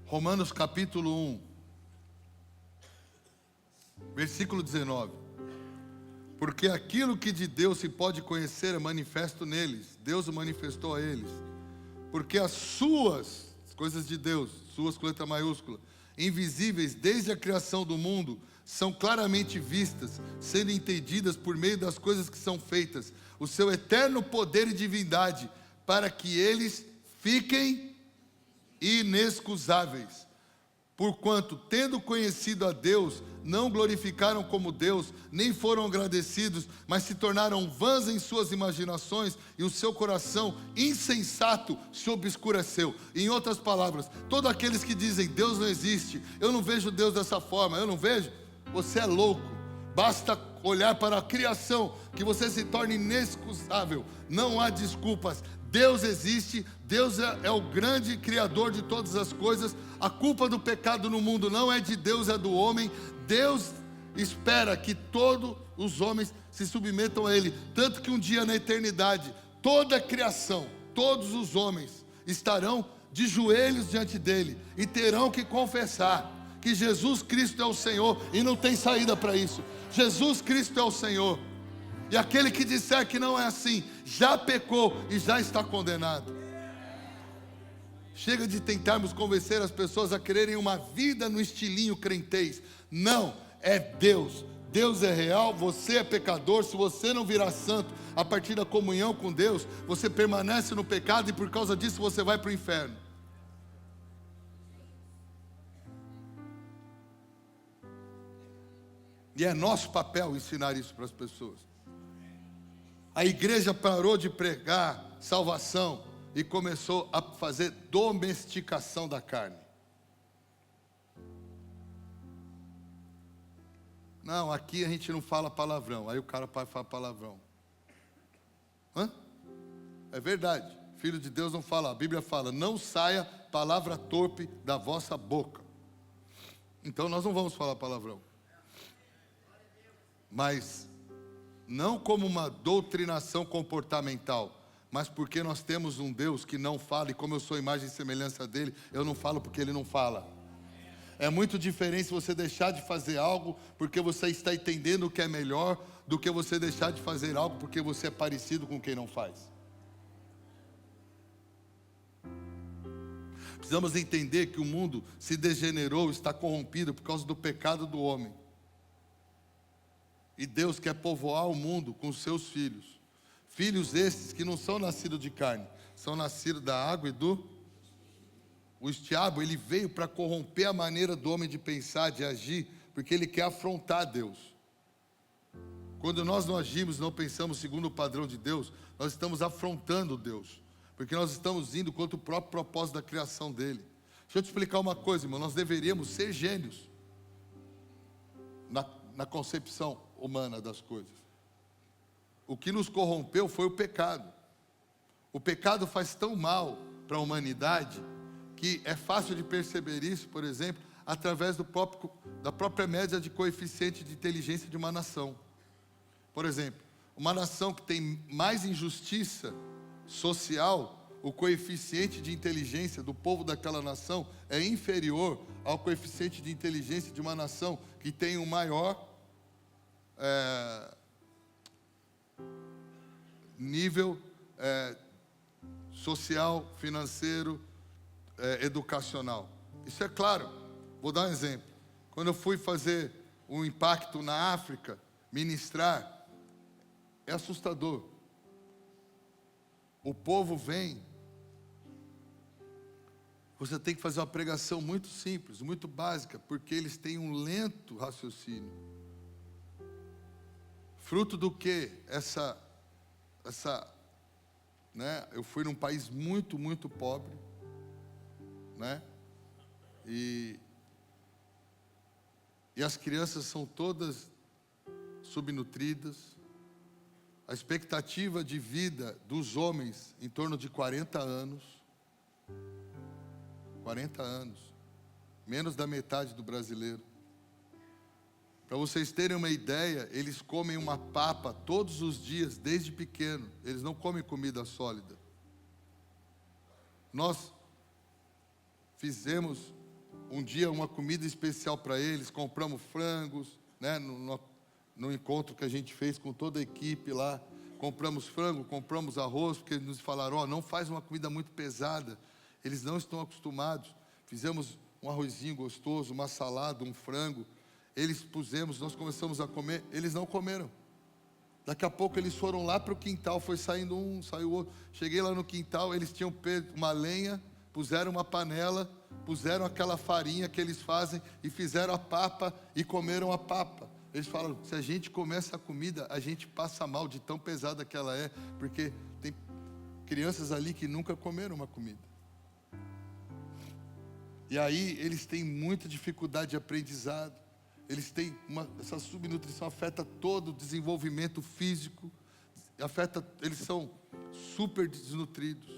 Romanos capítulo 1, versículo 19. Porque aquilo que de Deus se pode conhecer é manifesto neles, Deus o manifestou a eles. Porque as coisas de Deus, suas com letra maiúscula, invisíveis desde a criação do mundo, são claramente vistas, sendo entendidas por meio das coisas que são feitas, o seu eterno poder e divindade, para que eles fiquem inexcusáveis. Porquanto, tendo conhecido a Deus, não glorificaram como Deus, nem foram agradecidos, mas se tornaram vãs em suas imaginações, e o seu coração insensato se obscureceu. Em outras palavras, todos aqueles que dizem Deus não existe, eu não vejo Deus dessa forma, eu não vejo, você é louco. Basta olhar para a criação que você se torne inexcusável. Não há desculpas. Deus existe, Deus é o grande criador de todas as coisas. A culpa do pecado no mundo não é de Deus, é do homem. Deus espera que todos os homens se submetam a Ele, tanto que um dia na eternidade, toda a criação, todos os homens estarão de joelhos diante dEle e terão que confessar que Jesus Cristo é o Senhor, e não tem saída para isso. Jesus Cristo é o Senhor, e aquele que disser que não é assim, já pecou e já está condenado. Chega de tentarmos convencer as pessoas a quererem uma vida no estilinho crentez. Não, é Deus. Deus é real, você é pecador. Se você não virar santo a partir da comunhão com Deus, você permanece no pecado e por causa disso você vai para o inferno. E é nosso papel ensinar isso para as pessoas. A igreja parou de pregar salvação e começou a fazer domesticação da carne. Não, aqui a gente não fala palavrão. Aí o cara fala palavrão. Hã? É verdade. Filho de Deus não fala. A Bíblia fala: não saia palavra torpe da vossa boca. Então nós não vamos falar palavrão. Mas não como uma doutrinação comportamental, mas porque nós temos um Deus que não fala, e como eu sou imagem e semelhança dele, eu não falo porque ele não fala. É muito diferente você deixar de fazer algo porque você está entendendo o que é melhor, do que você deixar de fazer algo porque você é parecido com quem não faz. Precisamos entender que o mundo se degenerou, está corrompido por causa do pecado do homem. E Deus quer povoar o mundo com os seus filhos. Filhos esses que não são nascidos de carne, são nascidos da água e do... O diabo, ele veio para corromper a maneira do homem de pensar, de agir, porque ele quer afrontar Deus. Quando nós não agimos, não pensamos segundo o padrão de Deus, nós estamos afrontando Deus, porque nós estamos indo contra o próprio propósito da criação dele. Deixa eu te explicar uma coisa, irmão. Nós deveríamos ser gênios na concepção humana das coisas. O que nos corrompeu foi o pecado. O pecado faz tão mal para a humanidade que é fácil de perceber isso, por exemplo, através da própria média de coeficiente de inteligência de uma nação. Por exemplo, uma nação que tem mais injustiça social, o coeficiente de inteligência do povo daquela nação é inferior ao coeficiente de inteligência de uma nação que tem um maior nível social, financeiro, educacional. Isso é claro. Vou dar um exemplo. Quando eu fui fazer um impacto na África, ministrar, é assustador. O povo vem, você tem que fazer uma pregação muito simples, muito básica, porque eles têm um lento raciocínio. Fruto do que? Eu fui num país muito, muito pobre, né? E as crianças são todas subnutridas. A expectativa de vida dos homens em torno de 40 anos. 40 anos. Menos da metade do brasileiro. Para vocês terem uma ideia, eles comem uma papa todos os dias, desde pequeno. Eles não comem comida sólida. Nós fizemos um dia uma comida especial para eles, compramos frangos, né, no encontro que a gente fez com toda a equipe lá. Compramos frango, compramos arroz, porque eles nos falaram, não faz uma comida muito pesada. Eles não estão acostumados. Fizemos um arrozinho gostoso, uma salada, um frango. Nós começamos a comer, eles não comeram. Daqui a pouco eles foram lá para o quintal, foi saindo um, saiu outro. Cheguei lá no quintal, eles tinham uma lenha, puseram uma panela, puseram aquela farinha que eles fazem e fizeram a papa e comeram a papa. Eles falam, se a gente comer essa comida, a gente passa mal de tão pesada que ela é, porque tem crianças ali que nunca comeram uma comida. E aí eles têm muita dificuldade de aprendizado. Essa subnutrição afeta todo o desenvolvimento físico, eles são super desnutridos.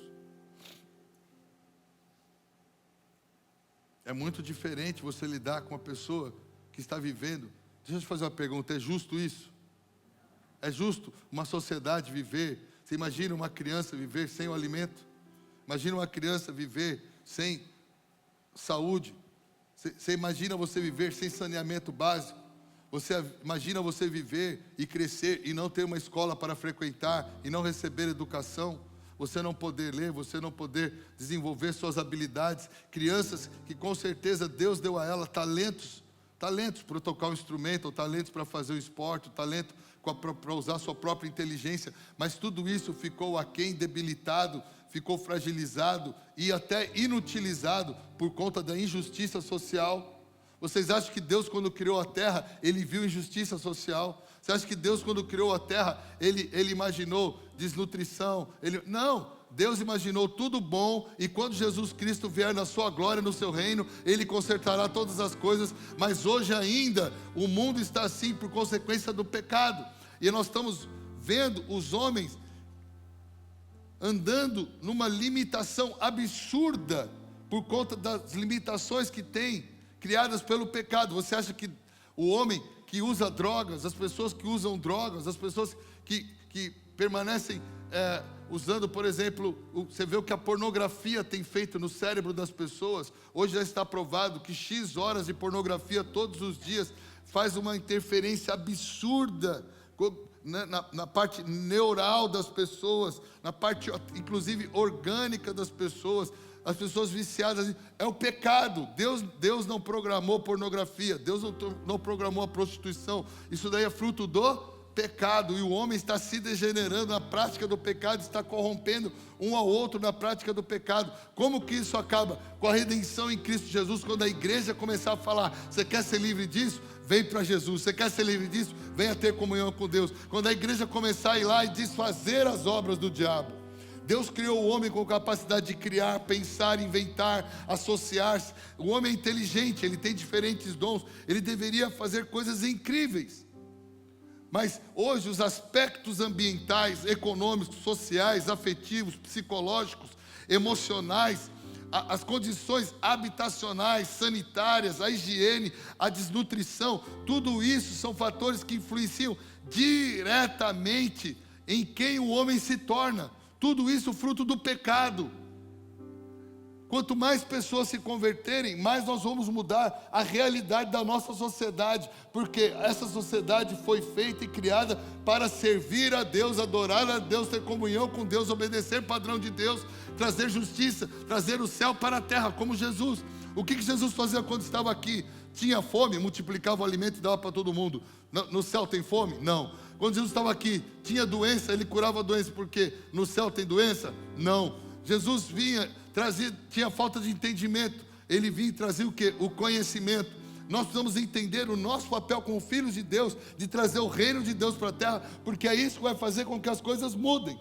É muito diferente você lidar com uma pessoa que está vivendo. Deixa eu te fazer uma pergunta, é justo isso? É justo uma sociedade viver? Você imagina uma criança viver sem o alimento? Imagina uma criança viver sem saúde? Você imagina você viver sem saneamento básico? Você imagina você viver e crescer e não ter uma escola para frequentar e não receber educação? Você não poder ler, você não poder desenvolver suas habilidades. Crianças que com certeza Deus deu a ela talentos para tocar um instrumento, ou talentos para fazer o esporte, talento para usar sua própria inteligência, mas tudo isso ficou aquém, debilitado, ficou fragilizado e até inutilizado por conta da injustiça social. Vocês acham que Deus, quando criou a terra, Ele viu injustiça social? Você acha que Deus, quando criou a terra, Ele imaginou desnutrição? Não, Deus imaginou tudo bom, e quando Jesus Cristo vier na sua glória, no seu reino, Ele consertará todas as coisas, mas hoje ainda, o mundo está assim por consequência do pecado, e nós estamos vendo os homens andando numa limitação absurda, por conta das limitações que tem, criadas pelo pecado. Você acha que o homem que usa drogas, as pessoas que usam drogas, as pessoas que permanecem usando, por exemplo, você vê o que a pornografia tem feito no cérebro das pessoas. Hoje já está provado que X horas de pornografia todos os dias faz uma interferência absurda na parte neural das pessoas, na parte inclusive orgânica das pessoas. As pessoas viciadas, é o pecado. Deus não programou pornografia, Deus não programou a prostituição. Isso daí é fruto do pecado, e o homem está se degenerando na prática do pecado, está corrompendo um ao outro na prática do pecado. Como que isso acaba? Com a redenção em Cristo Jesus, quando a igreja começar a falar: você quer ser livre disso? Vem para Jesus. Você quer ser livre disso? Venha ter comunhão com Deus. Quando a igreja começar a ir lá e desfazer as obras do diabo. Deus criou o homem com capacidade de criar, pensar, inventar, associar-se. O homem é inteligente, ele tem diferentes dons, ele deveria fazer coisas incríveis. Mas hoje os aspectos ambientais, econômicos, sociais, afetivos, psicológicos, emocionais, as condições habitacionais, sanitárias, a higiene, a desnutrição, tudo isso são fatores que influenciam diretamente em quem o homem se torna. Tudo isso fruto do pecado. Quanto mais pessoas se converterem, mais nós vamos mudar a realidade da nossa sociedade, porque essa sociedade foi feita e criada para servir a Deus, adorar a Deus, ter comunhão com Deus, obedecer o padrão de Deus, trazer justiça, trazer o céu para a terra, como Jesus. O que Jesus fazia quando estava aqui? Tinha fome, multiplicava o alimento e dava para todo mundo. No céu tem fome? Não. Quando Jesus estava aqui, tinha doença, Ele curava a doença, porque no céu tem doença? Não. Jesus vinha, tinha falta de entendimento, Ele vinha e trazia o quê? O conhecimento. Nós precisamos entender o nosso papel como filhos de Deus, de trazer o reino de Deus para a terra, porque é isso que vai fazer com que as coisas mudem.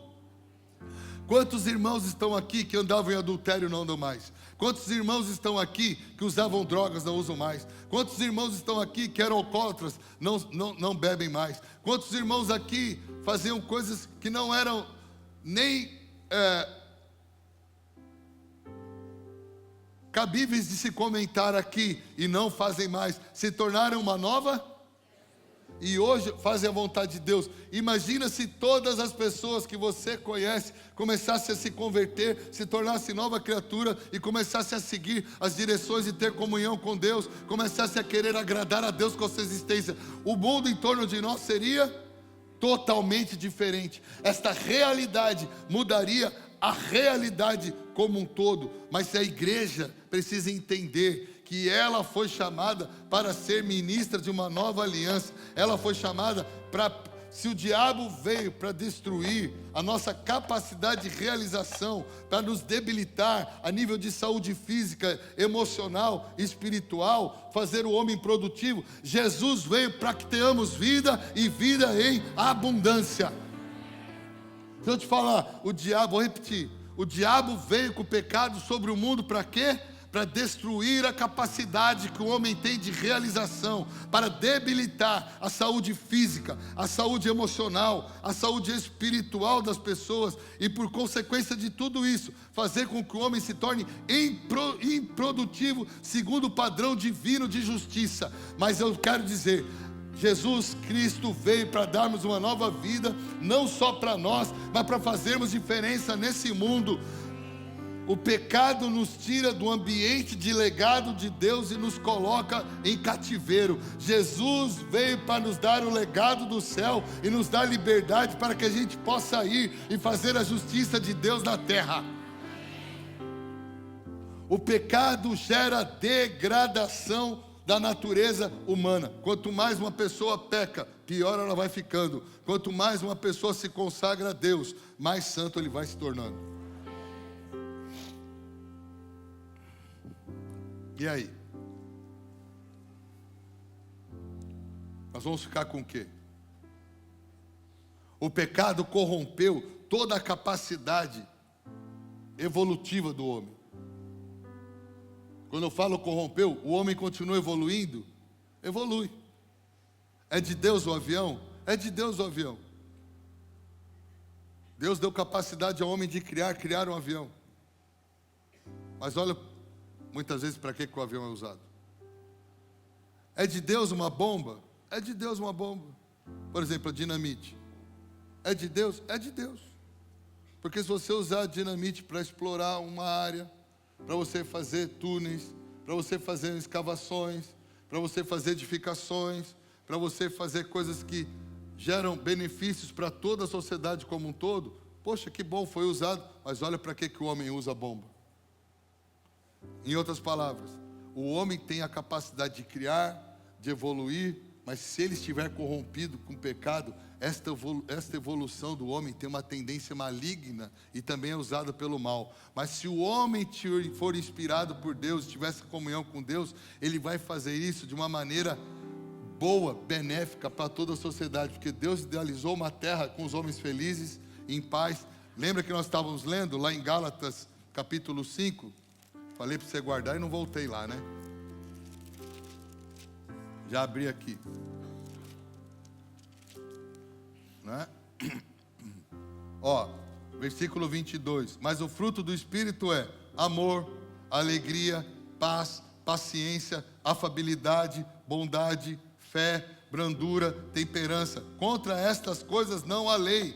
Quantos irmãos estão aqui que andavam em adultério não andam mais? Quantos irmãos estão aqui que usavam drogas não usam mais? Quantos irmãos estão aqui que eram alcoólatras não bebem mais? Quantos irmãos aqui faziam coisas que não eram nem cabíveis de se comentar aqui e não fazem mais? Se tornaram uma nova e hoje fazem a vontade de Deus. Imagina se todas as pessoas que você conhece começassem a se converter, se tornassem nova criatura e começassem a seguir as direções e ter comunhão com Deus, começassem a querer agradar a Deus com a sua existência. O mundo em torno de nós seria totalmente diferente. Esta realidade mudaria a realidade como um todo. Mas a igreja precisa entender que ela foi chamada para ser ministra de uma nova aliança. Ela foi chamada para, se o diabo veio para destruir a nossa capacidade de realização, para nos debilitar a nível de saúde física, emocional, espiritual, fazer o homem produtivo, Jesus veio para que tenhamos vida e vida em abundância. Deixa eu te falar, vou repetir, o diabo veio com o pecado sobre o mundo para quê? para destruir a capacidade que o homem tem de realização, para debilitar a saúde física, a saúde emocional, a saúde espiritual das pessoas e, por consequência de tudo isso, fazer com que o homem se torne improdutivo segundo o padrão divino de justiça. Mas eu quero dizer, Jesus Cristo veio para darmos uma nova vida, não só para nós, mas para fazermos diferença nesse mundo. O pecado nos tira do ambiente de legado de Deus e nos coloca em cativeiro. Jesus veio para nos dar o legado do céu e nos dar liberdade para que a gente possa ir e fazer a justiça de Deus na terra. O pecado gera degradação da natureza humana. Quanto mais uma pessoa peca, pior ela vai ficando. Quanto mais uma pessoa se consagra a Deus, mais santo ele vai se tornando. E aí? Nós vamos ficar com o quê? O pecado corrompeu toda a capacidade evolutiva do homem. Quando eu falo corrompeu, o homem continua evoluindo? Evolui. É de Deus o avião? É de Deus o avião. Deus deu capacidade ao homem de criar um avião. Mas olha, muitas vezes, para que o avião é usado? É de Deus uma bomba? É de Deus uma bomba. Por exemplo, a dinamite. É de Deus? É de Deus. Porque se você usar a dinamite para explorar uma área, para você fazer túneis, para você fazer escavações, para você fazer edificações, para você fazer coisas que geram benefícios para toda a sociedade como um todo, poxa, que bom, foi usado, mas olha para que o homem usa a bomba. Em outras palavras, o homem tem a capacidade de criar, de evoluir, mas se ele estiver corrompido com o pecado, esta evolução do homem tem uma tendência maligna e também é usada pelo mal. Mas se o homem for inspirado por Deus, tivesse comunhão com Deus, ele vai fazer isso de uma maneira boa, benéfica para toda a sociedade, porque Deus idealizou uma terra com os homens felizes, em paz. Lembra que nós estávamos lendo lá em Gálatas capítulo 5? Falei para você guardar e não voltei lá, né? Já abri aqui. Né? Ó, versículo 22. Mas o fruto do Espírito é amor, alegria, paz, paciência, afabilidade, bondade, fé, brandura, temperança. Contra estas coisas não há lei,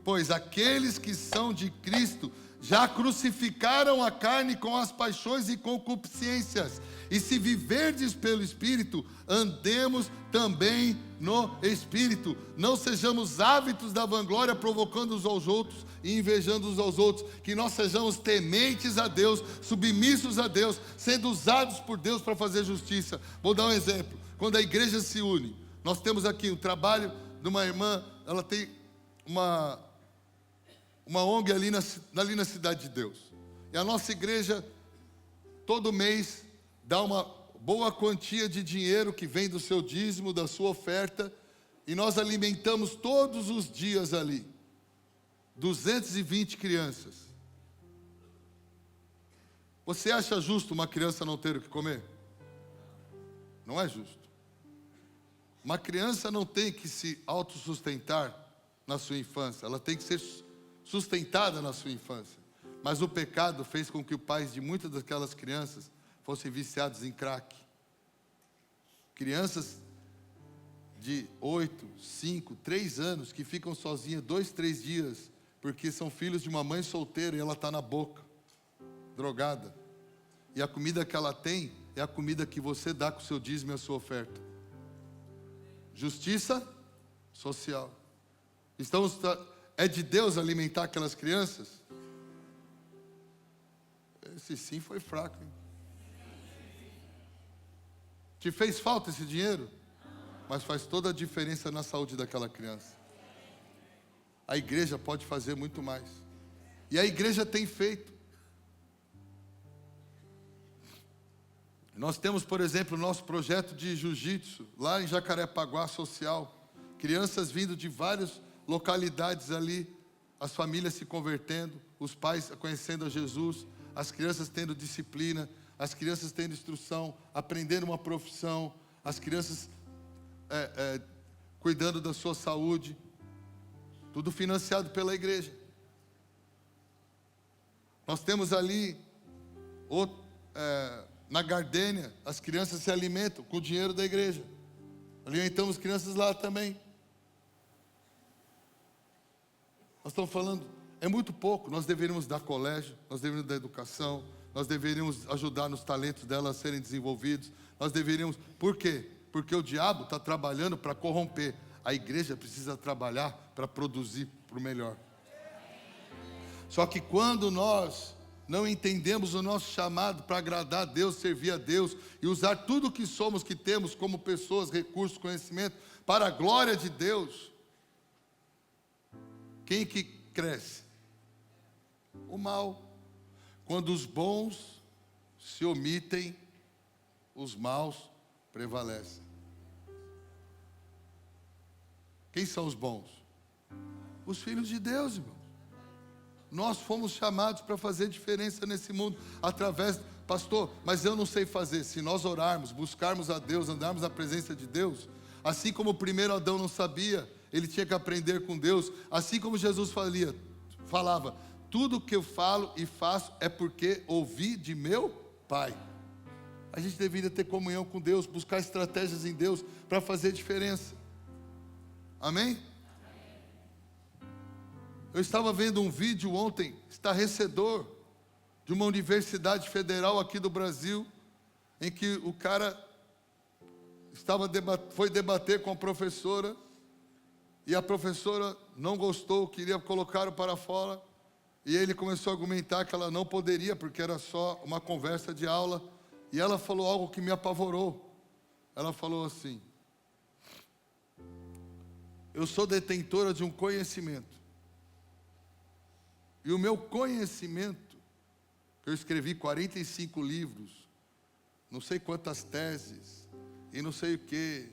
pois aqueles que são de Cristo já crucificaram a carne com as paixões e concupiscências. E se viverdes pelo Espírito, andemos também no Espírito. Não sejamos ávidos da vanglória, provocando uns aos outros e invejando uns aos outros. Que nós sejamos tementes a Deus, submissos a Deus, sendo usados por Deus para fazer justiça. Vou dar um exemplo. Quando a igreja se une, nós temos aqui um trabalho de uma irmã, ela tem uma ONG ali na Cidade de Deus. E a nossa igreja, todo mês, dá uma boa quantia de dinheiro que vem do seu dízimo, da sua oferta, e nós alimentamos todos os dias ali 220 crianças. Você acha justo uma criança não ter o que comer? Não é justo. Uma criança não tem que se autossustentar na sua infância, ela tem que ser sustentada na sua infância. Mas o pecado fez com que os pais de muitas daquelas crianças fossem viciados em crack. Crianças de 8, 5, 3 anos que ficam sozinhas 2, 3 dias, porque são filhos de uma mãe solteira e ela está na boca, drogada. E a comida que ela tem é a comida que você dá com o seu dízimo e a sua oferta. Justiça social. É de Deus alimentar aquelas crianças? Esse sim foi fraco, hein? Te fez falta esse dinheiro? Mas faz toda a diferença na saúde daquela criança. A igreja pode fazer muito mais. E a igreja tem feito. Nós temos, por exemplo, o nosso projeto de jiu-jitsu, lá em Jacarepaguá Social. Crianças vindo de várias localidades ali, as famílias se convertendo, os pais conhecendo a Jesus, as crianças tendo disciplina, as crianças tendo instrução, aprendendo uma profissão, as crianças cuidando da sua saúde, tudo financiado pela igreja. Nós temos ali, na Gardênia, as crianças se alimentam com o dinheiro da igreja. Alimentamos crianças lá também. Nós estamos falando, é muito pouco. Nós deveríamos dar colégio, nós deveríamos dar educação, nós deveríamos ajudar nos talentos delas a serem desenvolvidos. Nós deveríamos, por quê? Porque o diabo está trabalhando para corromper. A igreja precisa trabalhar para produzir para o melhor. Só que quando nós não entendemos o nosso chamado para agradar a Deus, servir a Deus e usar tudo o que somos, que temos como pessoas, recursos, conhecimento, para a glória de Deus, quem que cresce? O mal. Quando os bons se omitem, os maus prevalecem. Quem são os bons? Os filhos de Deus, irmãos. Nós fomos chamados para fazer diferença nesse mundo, através, pastor, mas eu não sei fazer. Se nós orarmos, buscarmos a Deus, andarmos na presença de Deus, assim como o primeiro Adão não sabia, ele tinha que aprender com Deus, assim como Jesus falava, tudo que eu falo e faço é porque ouvi de meu Pai. A gente deveria ter comunhão com Deus, buscar estratégias em Deus para fazer diferença. Amém? Eu estava vendo um vídeo ontem, estarrecedor, de uma universidade federal aqui do Brasil, em que o cara foi debater com a professora, e a professora não gostou, queria colocá-lo para fora, e ele começou a argumentar que ela não poderia, porque era só uma conversa de aula, e ela falou algo que me apavorou. Ela falou assim: eu sou detentora de um conhecimento, e o meu conhecimento, eu escrevi 45 livros, não sei quantas teses, e não sei o quê,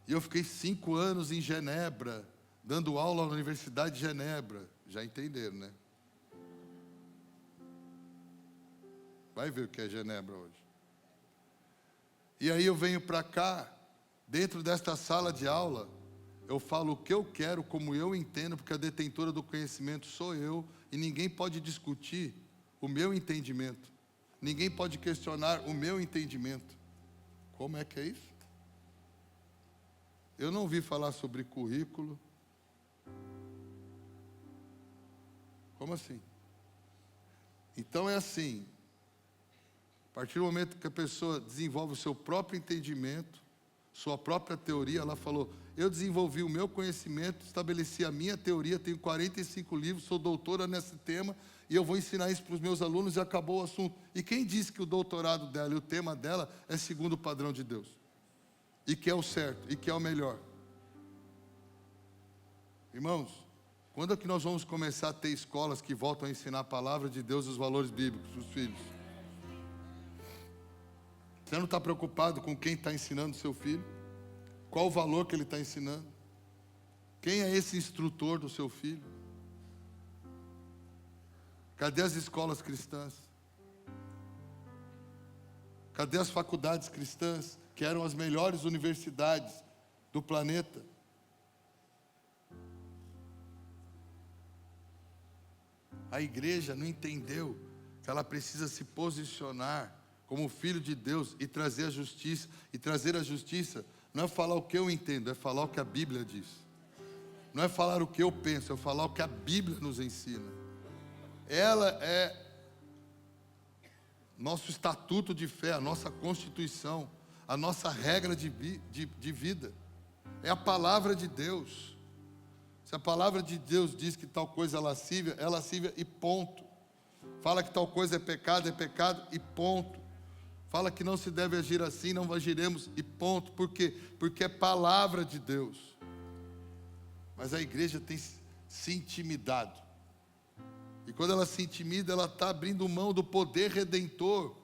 e eu fiquei 5 anos em Genebra, dando aula na Universidade de Genebra. Já entenderam, né? Vai ver o que é Genebra hoje. E aí eu venho para cá, dentro desta sala de aula, eu falo o que eu quero, como eu entendo, porque a detentora do conhecimento sou eu, e ninguém pode discutir o meu entendimento. Ninguém pode questionar o meu entendimento. Como é que é isso? Eu não ouvi falar sobre currículo. Como assim? Então é assim, a partir do momento que a pessoa desenvolve o seu próprio entendimento, sua própria teoria, ela falou, eu desenvolvi o meu conhecimento, estabeleci a minha teoria, tenho 45 livros, sou doutora nesse tema, e eu vou ensinar isso para os meus alunos e acabou o assunto. E quem disse que o doutorado dela e o tema dela é segundo o padrão de Deus? E que é o certo, e que é o melhor? Irmãos, quando é que nós vamos começar a ter escolas que voltam a ensinar a palavra de Deus e os valores bíblicos para os filhos? Você não está preocupado com quem está ensinando seu filho? Qual o valor que ele está ensinando? Quem é esse instrutor do seu filho? Cadê as escolas cristãs? Cadê as faculdades cristãs, que eram as melhores universidades do planeta? A igreja não entendeu que ela precisa se posicionar como filho de Deus e trazer a justiça. E trazer a justiça não é falar o que eu entendo, é falar o que a Bíblia diz. Não é falar o que eu penso, é falar o que a Bíblia nos ensina. Ela é nosso estatuto de fé, a nossa constituição, a nossa regra de vida. É a palavra de Deus. Se a palavra de Deus diz que tal coisa é lascívia e ponto. Fala que tal coisa é pecado e ponto. Fala que não se deve agir assim, não agiremos e ponto. Por quê? Porque é palavra de Deus. Mas a igreja tem se intimidado. E quando ela se intimida, ela está abrindo mão do poder redentor,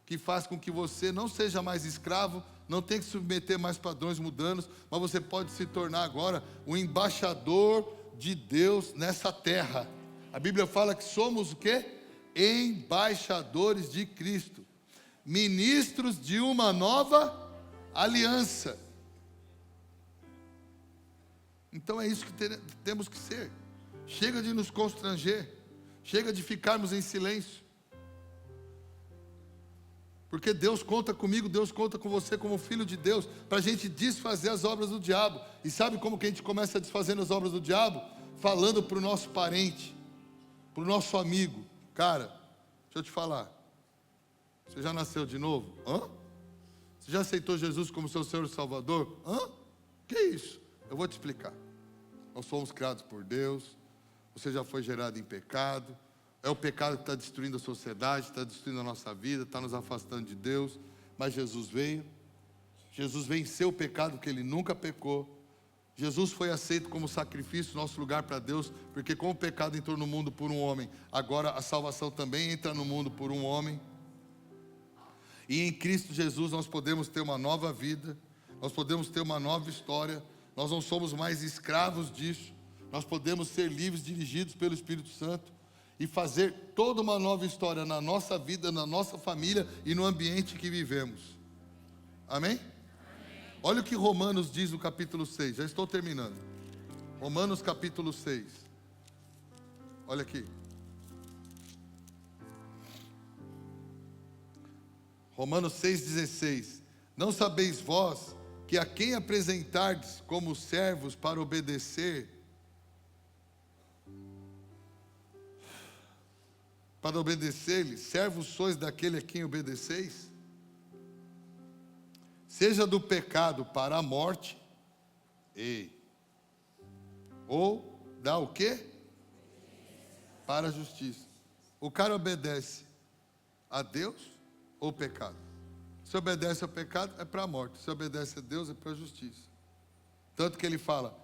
que faz com que você não seja mais escravo, não tenha que submeter mais padrões mundanos, mas você pode se tornar agora um embaixador de Deus nessa terra. A Bíblia fala que somos o quê? Embaixadores de Cristo. ministros de uma nova aliança. Então é isso que temos que ser. Chega de nos constranger, chega de ficarmos em silêncio. Porque Deus conta comigo, Deus conta com você como filho de Deus, para a gente desfazer as obras do diabo. E sabe como que a gente começa a desfazer as obras do diabo? Falando para o nosso parente, para o nosso amigo: cara, deixa eu te falar, você já nasceu de novo? Hã? Você já aceitou Jesus como seu Senhor e Salvador? Hã? Que isso? Eu vou te explicar. Nós fomos criados por Deus, você já foi gerado em pecado, é o pecado que está destruindo a sociedade, está destruindo a nossa vida, está nos afastando de Deus, mas Jesus venceu o pecado porque Ele nunca pecou. Jesus foi aceito como sacrifício, nosso lugar para Deus, porque como o pecado entrou no mundo por um homem, agora a salvação também entra no mundo por um homem. E em Cristo Jesus nós podemos ter uma nova vida, nós podemos ter uma nova história, nós não somos mais escravos disso, nós podemos ser livres, dirigidos pelo Espírito Santo e fazer toda uma nova história na nossa vida, na nossa família e no ambiente que vivemos. Amém? Olha o que Romanos diz no capítulo 6, já estou terminando. Romanos capítulo 6. Olha aqui. Romanos 6,16. Não sabeis vós que a quem apresentardes como servos para obedecer, lhe servos sois daquele a quem obedeceis? Seja do pecado para a morte, ou dá o quê? Para a justiça. O cara obedece a Deus ou ao pecado? Se obedece ao pecado, é para a morte. Se obedece a Deus, é para a justiça. Tanto que ele fala: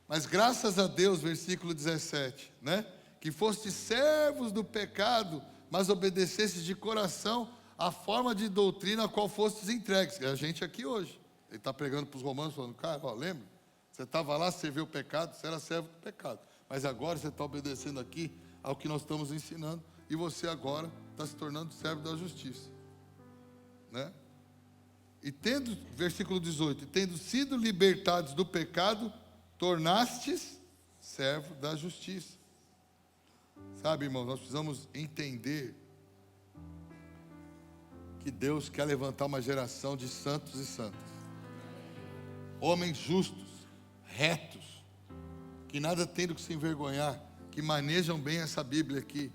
mas graças a Deus, versículo 17, né? Que fostes servos do pecado, mas obedecestes de coração a forma de doutrina a qual fostes entregues. É a gente aqui hoje. Ele está pregando para os romanos, falando: cara, ó, lembra? Você estava lá, serviu o pecado, você era servo do pecado. Mas agora você está obedecendo aqui ao que nós estamos ensinando, e você agora está se tornando servo da justiça. Né? E tendo, versículo 18, e tendo sido libertados do pecado, tornastes servo da justiça. Sabe, irmãos, nós precisamos entender que Deus quer levantar uma geração de santos e santas. Homens justos, retos, que nada têm do que se envergonhar, que manejam bem essa Bíblia aqui,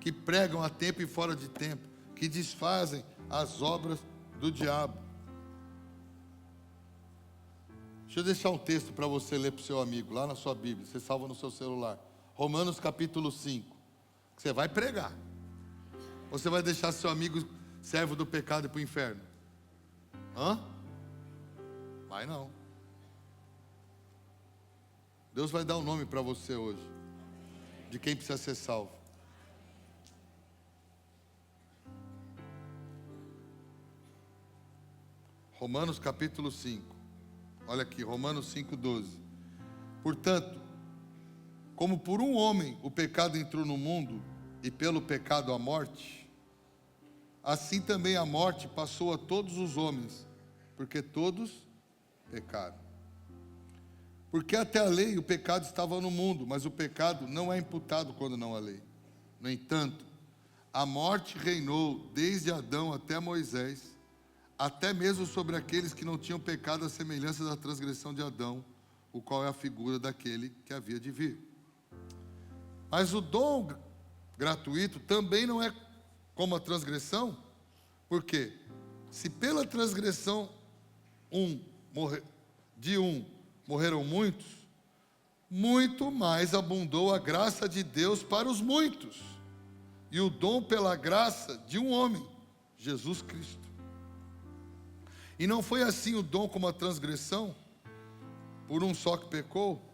que pregam a tempo e fora de tempo, que desfazem as obras do diabo. Deixa eu deixar um texto para você ler para o seu amigo, lá na sua Bíblia, você salva no seu celular. Romanos capítulo 5. Você vai pregar. Ou você vai deixar seu amigo servo do pecado e para o inferno? Hã? Vai não. Deus vai dar um nome para você hoje, de quem precisa ser salvo. Romanos capítulo 5. Olha aqui, Romanos 5,12. Portanto, como por um homem o pecado entrou no mundo, e pelo pecado a morte, assim também a morte passou a todos os homens, porque todos pecaram. Porque até a lei o pecado estava no mundo, mas o pecado não é imputado quando não há lei. No entanto, a morte reinou desde Adão até Moisés, até mesmo sobre aqueles que não tinham pecado, à semelhança da transgressão de Adão, o qual é a figura daquele que havia de vir. Mas o dom gratuito também não é como a transgressão, porque se pela transgressão de um morreram muitos, muito mais abundou a graça de Deus para os muitos, e o dom pela graça de um homem, Jesus Cristo. E não foi assim o dom como a transgressão, por um só que pecou,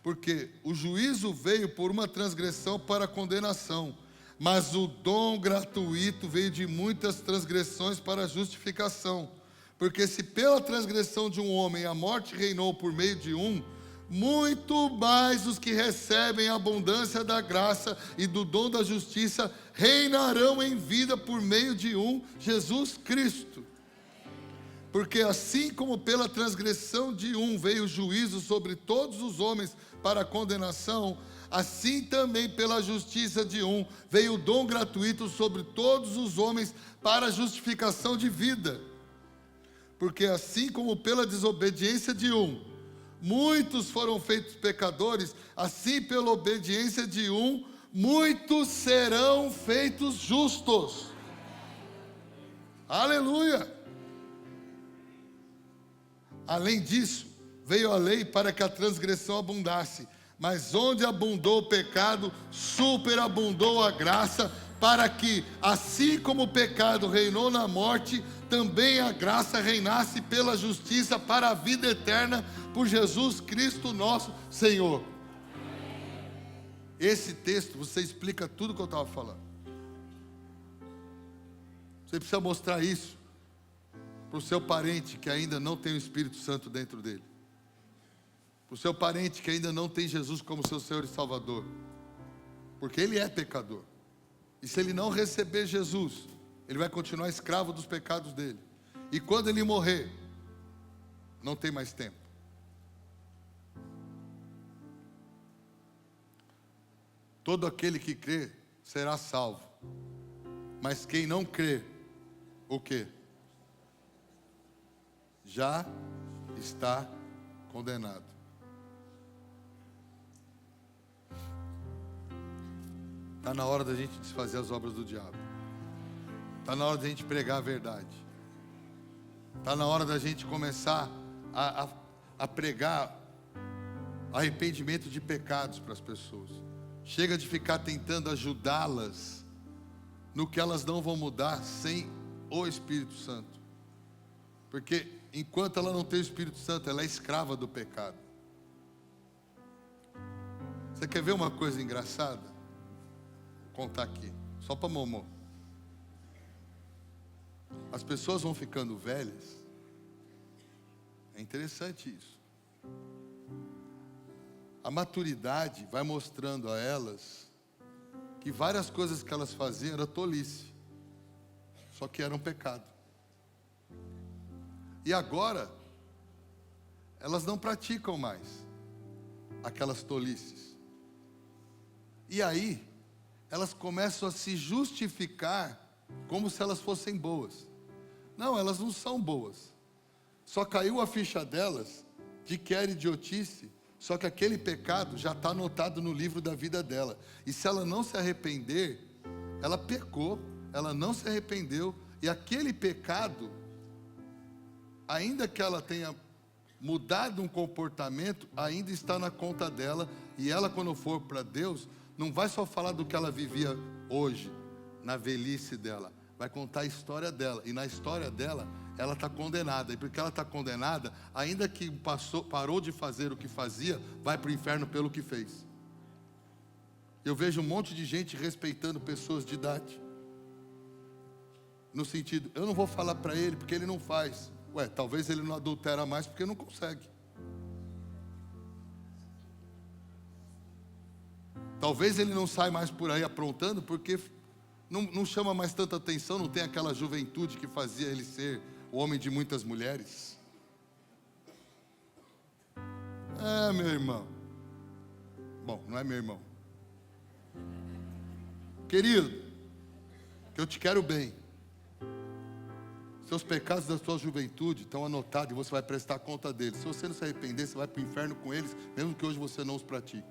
porque o juízo veio por uma transgressão para a condenação, mas o dom gratuito veio de muitas transgressões para a justificação. Porque se pela transgressão de um homem a morte reinou por meio de um, muito mais os que recebem a abundância da graça e do dom da justiça reinarão em vida por meio de um Jesus Cristo. Porque assim como pela transgressão de um veio o juízo sobre todos os homens para a condenação, assim também pela justiça de um veio o dom gratuito sobre todos os homens para a justificação de vida. Porque assim como pela desobediência de um muitos foram feitos pecadores, assim pela obediência de um muitos serão feitos justos. Aleluia! Além disso, veio a lei para que a transgressão abundasse, mas onde abundou o pecado, superabundou a graça, para que, assim como o pecado reinou na morte, também a graça reinasse pela justiça para a vida eterna, por Jesus Cristo nosso Senhor. Esse texto, você explica tudo que eu estava falando. Você precisa mostrar isso para o seu parente que ainda não tem o Espírito Santo dentro dele. Para o seu parente que ainda não tem Jesus como seu Senhor e Salvador. Porque ele é pecador. E se ele não receber Jesus, ele vai continuar escravo dos pecados dele. E quando ele morrer, não tem mais tempo. Todo aquele que crê será salvo. Mas quem não crê, o quê? Já está condenado. Está na hora da gente desfazer as obras do diabo. Está na hora da gente pregar a verdade. Está na hora da gente começar a pregar arrependimento de pecados para as pessoas. Chega de ficar tentando ajudá-las no que elas não vão mudar sem o Espírito Santo. Porque enquanto ela não tem o Espírito Santo, ela é escrava do pecado. Você quer ver uma coisa engraçada? Vou contar aqui, só para Momô. As pessoas vão ficando velhas. É interessante isso. A maturidade vai mostrando a elas que várias coisas que elas faziam era tolice, só que era um pecado. E agora, elas não praticam mais aquelas tolices. E aí, elas começam a se justificar como se elas fossem boas. Não, elas não são boas. Só caiu a ficha delas de que era idiotice, só que aquele pecado já está anotado no livro da vida dela. E se ela não se arrepender, ela pecou, ela não se arrependeu, e aquele pecado, ainda que ela tenha mudado um comportamento, ainda está na conta dela, e ela, quando for para Deus, não vai só falar do que ela vivia hoje, na velhice dela, vai contar a história dela, e na história dela, ela está condenada, e porque ela está condenada, ainda que parou de fazer o que fazia, vai para o inferno pelo que fez. Eu vejo um monte de gente respeitando pessoas de idade, no sentido, eu não vou falar para ele porque ele não faz. Ué, talvez ele não adultera mais porque não consegue. Talvez ele não sai mais por aí aprontando porque não chama mais tanta atenção, não tem aquela juventude que fazia ele ser o homem de muitas mulheres. É, meu irmão. Bom, não é meu irmão. Querido, que eu te quero bem. Seus pecados da sua juventude estão anotados e você vai prestar conta deles. Se você não se arrepender, você vai para o inferno com eles, mesmo que hoje você não os pratique.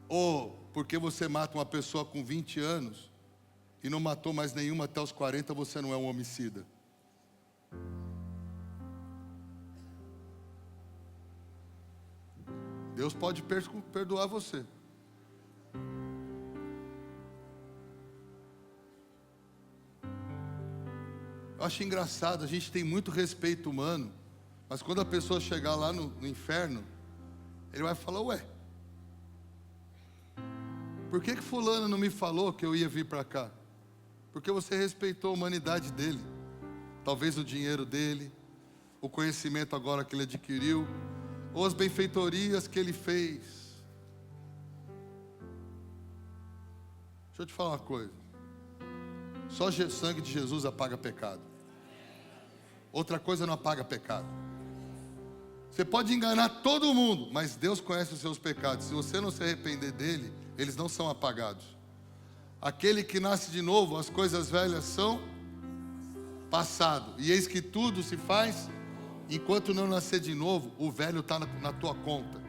Ou porque você mata uma pessoa com 20 anos e não matou mais nenhuma até os 40, você não é um homicida. Deus pode perdoar você. Eu acho engraçado, a gente tem muito respeito humano, mas quando a pessoa chegar lá no inferno, ele vai falar, ué, por que fulano não me falou que eu ia vir para cá? Porque você respeitou a humanidade dele. Talvez o dinheiro dele, o conhecimento agora que ele adquiriu, ou as benfeitorias que ele fez. Deixa eu te falar uma coisa. Só o sangue de Jesus apaga pecado. Outra coisa não apaga pecado. Você pode enganar todo mundo, mas Deus conhece os seus pecados. Se você não se arrepender dele, eles não são apagados. Aquele que nasce de novo, as coisas velhas são passado. E eis que tudo se faz, enquanto não nascer de novo, o velho está na tua conta.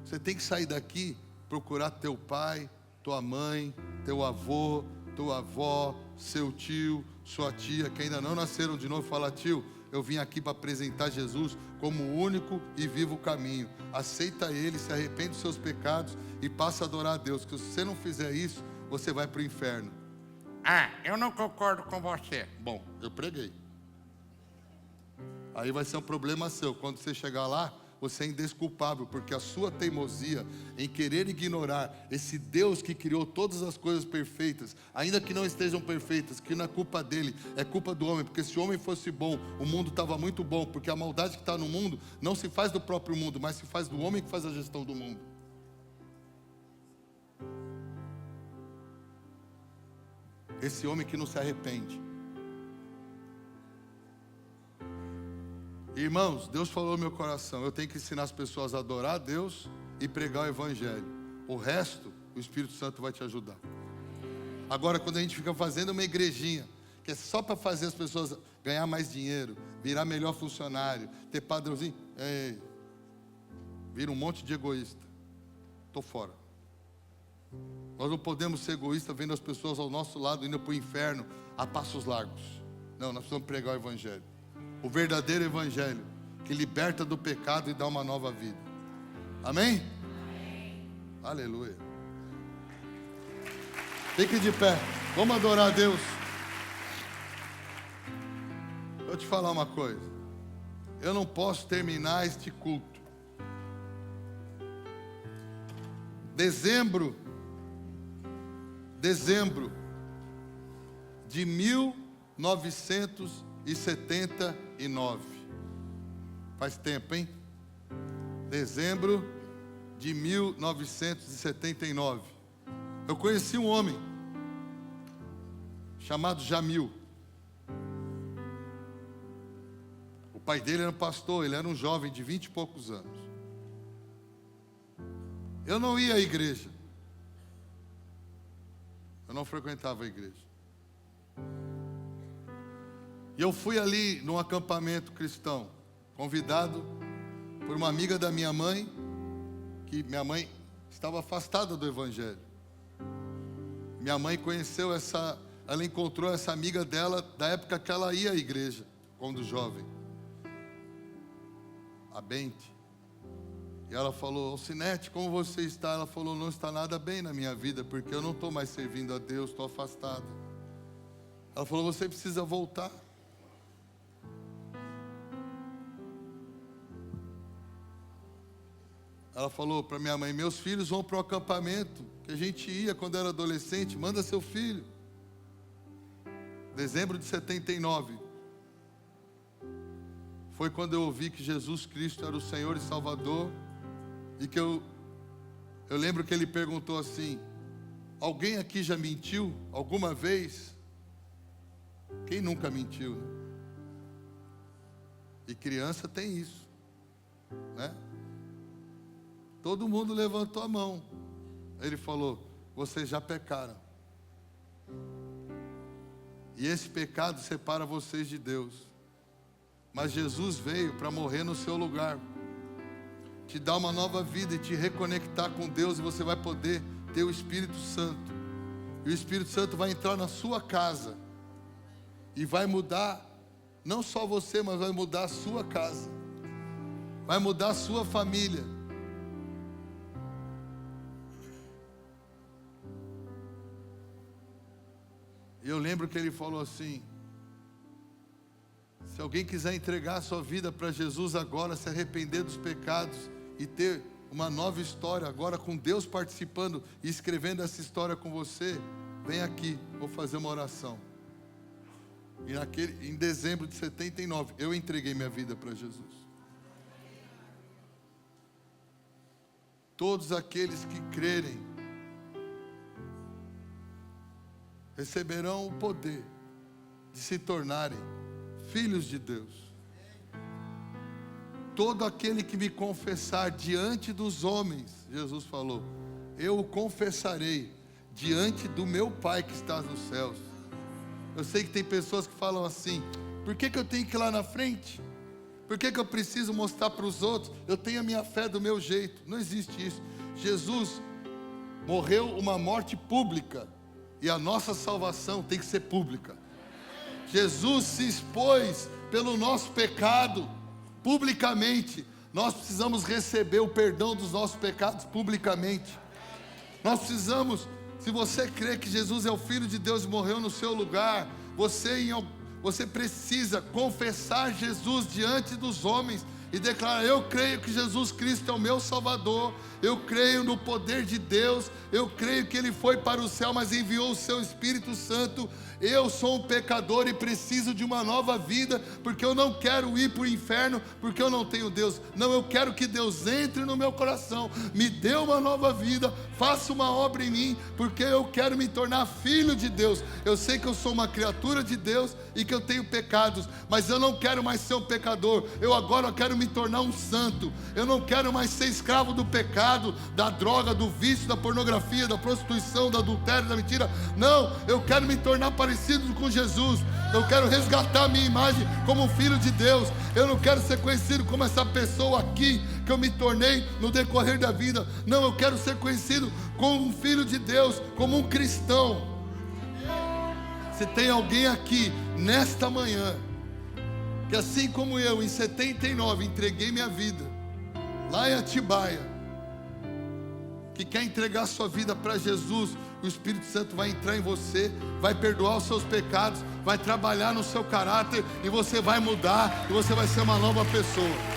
Você tem que sair daqui, procurar teu pai, tua mãe, teu avô, tua avó, seu tio, sua tia, que ainda não nasceram de novo. Fala: tio, eu vim aqui para apresentar Jesus como o único e vivo caminho. Aceita ele, se arrepende dos seus pecados e passa a adorar a Deus. Que se você não fizer isso, você vai para o inferno. Ah, eu não concordo com você. Bom, eu preguei. Aí vai ser um problema seu. Quando você chegar lá, você é indesculpável, porque a sua teimosia em querer ignorar esse Deus que criou todas as coisas perfeitas, ainda que não estejam perfeitas, que não é culpa dele, é culpa do homem, porque se o homem fosse bom, o mundo estava muito bom, porque a maldade que está no mundo não se faz do próprio mundo, mas se faz do homem que faz a gestão do mundo. Esse homem que não se arrepende. Irmãos, Deus falou no meu coração, eu tenho que ensinar as pessoas a adorar a Deus e pregar o Evangelho. O resto, o Espírito Santo vai te ajudar. Agora, quando a gente fica fazendo uma igrejinha, que é só para fazer as pessoas ganhar mais dinheiro, virar melhor funcionário, ter padrãozinho, vira um monte de egoísta. Estou fora. Nós não podemos ser egoístas vendo as pessoas ao nosso lado indo para o inferno a passos largos. Não, nós precisamos pregar o Evangelho. O verdadeiro Evangelho, que liberta do pecado e dá uma nova vida. Amém? Amém. Aleluia. Fique de pé. Vamos adorar a Deus. Vou te falar uma coisa. Eu não posso terminar este culto. Dezembro de 1979. Faz tempo, hein? Dezembro de 1979. Eu conheci um homem chamado Jamil. O pai dele era um pastor, ele era um jovem de 20 e poucos anos. Eu não ia à igreja. Eu não frequentava a igreja. E eu fui ali num acampamento cristão, convidado por uma amiga da minha mãe, que minha mãe estava afastada do Evangelho. Minha mãe ela encontrou essa amiga dela da época que ela ia à igreja, quando jovem, a Bente. E ela falou: Alcinete, como você está? Ela falou: não está nada bem na minha vida, porque eu não estou mais servindo a Deus, estou afastada. Ela falou: você precisa voltar. Ela falou para minha mãe: meus filhos vão para o acampamento que a gente ia quando era adolescente, manda seu filho. Dezembro de 79. Foi quando eu ouvi que Jesus Cristo era o Senhor e Salvador. E que eu lembro que ele perguntou assim: alguém aqui já mentiu alguma vez? Quem nunca mentiu, né? E criança tem isso, né? Todo mundo levantou a mão. Ele falou: vocês já pecaram. E esse pecado separa vocês de Deus. Mas Jesus veio para morrer no seu lugar, te dar uma nova vida e te reconectar com Deus, e você vai poder ter o Espírito Santo. E o Espírito Santo vai entrar na sua casa e vai mudar não só você, mas vai mudar a sua casa, vai mudar a sua família. E eu lembro que ele falou assim: se alguém quiser entregar a sua vida para Jesus agora, se arrepender dos pecados e ter uma nova história agora, com Deus participando e escrevendo essa história com você, vem aqui, vou fazer uma oração. E em dezembro de 79, eu entreguei minha vida para Jesus. Todos aqueles que crerem receberão o poder de se tornarem filhos de Deus. Todo aquele que me confessar diante dos homens, Jesus falou, eu o confessarei diante do meu Pai que está nos céus. Eu sei que tem pessoas que falam assim, por que eu tenho que ir lá na frente? Por que eu preciso mostrar para os outros? Eu tenho a minha fé do meu jeito. Não existe isso. Jesus morreu uma morte pública e a nossa salvação tem que ser pública. Jesus se expôs pelo nosso pecado publicamente. Nós precisamos receber o perdão dos nossos pecados publicamente. Nós precisamos, se você crê que Jesus é o Filho de Deus e morreu no seu lugar, você precisa confessar Jesus diante dos homens e declarar, eu creio que Jesus Cristo é o meu Salvador, eu creio no poder de Deus, eu creio que Ele foi para o céu, mas enviou o seu Espírito Santo. Eu sou um pecador e preciso de uma nova vida, porque eu não quero ir para o inferno, porque eu não tenho Deus. Não, eu quero que Deus entre no meu coração, me dê uma nova vida, faça uma obra em mim, porque eu quero me tornar filho de Deus. Eu sei que eu sou uma criatura de Deus e que eu tenho pecados, mas eu não quero mais ser um pecador. Eu agora quero me tornar um santo. Eu não quero mais ser escravo do pecado, da droga, do vício, da pornografia, da prostituição, do adultério, da mentira. Não, eu quero me tornar parecido com Jesus. Eu quero resgatar a minha imagem como um filho de Deus. Eu não quero ser conhecido como essa pessoa aqui que eu me tornei no decorrer da vida. Não, eu quero ser conhecido como um filho de Deus, como um cristão. Se tem alguém aqui nesta manhã que assim como eu em 79 entreguei minha vida lá em Atibaia, que quer entregar sua vida para Jesus, o Espírito Santo vai entrar em você, vai perdoar os seus pecados, vai trabalhar no seu caráter e você vai mudar e você vai ser uma nova pessoa.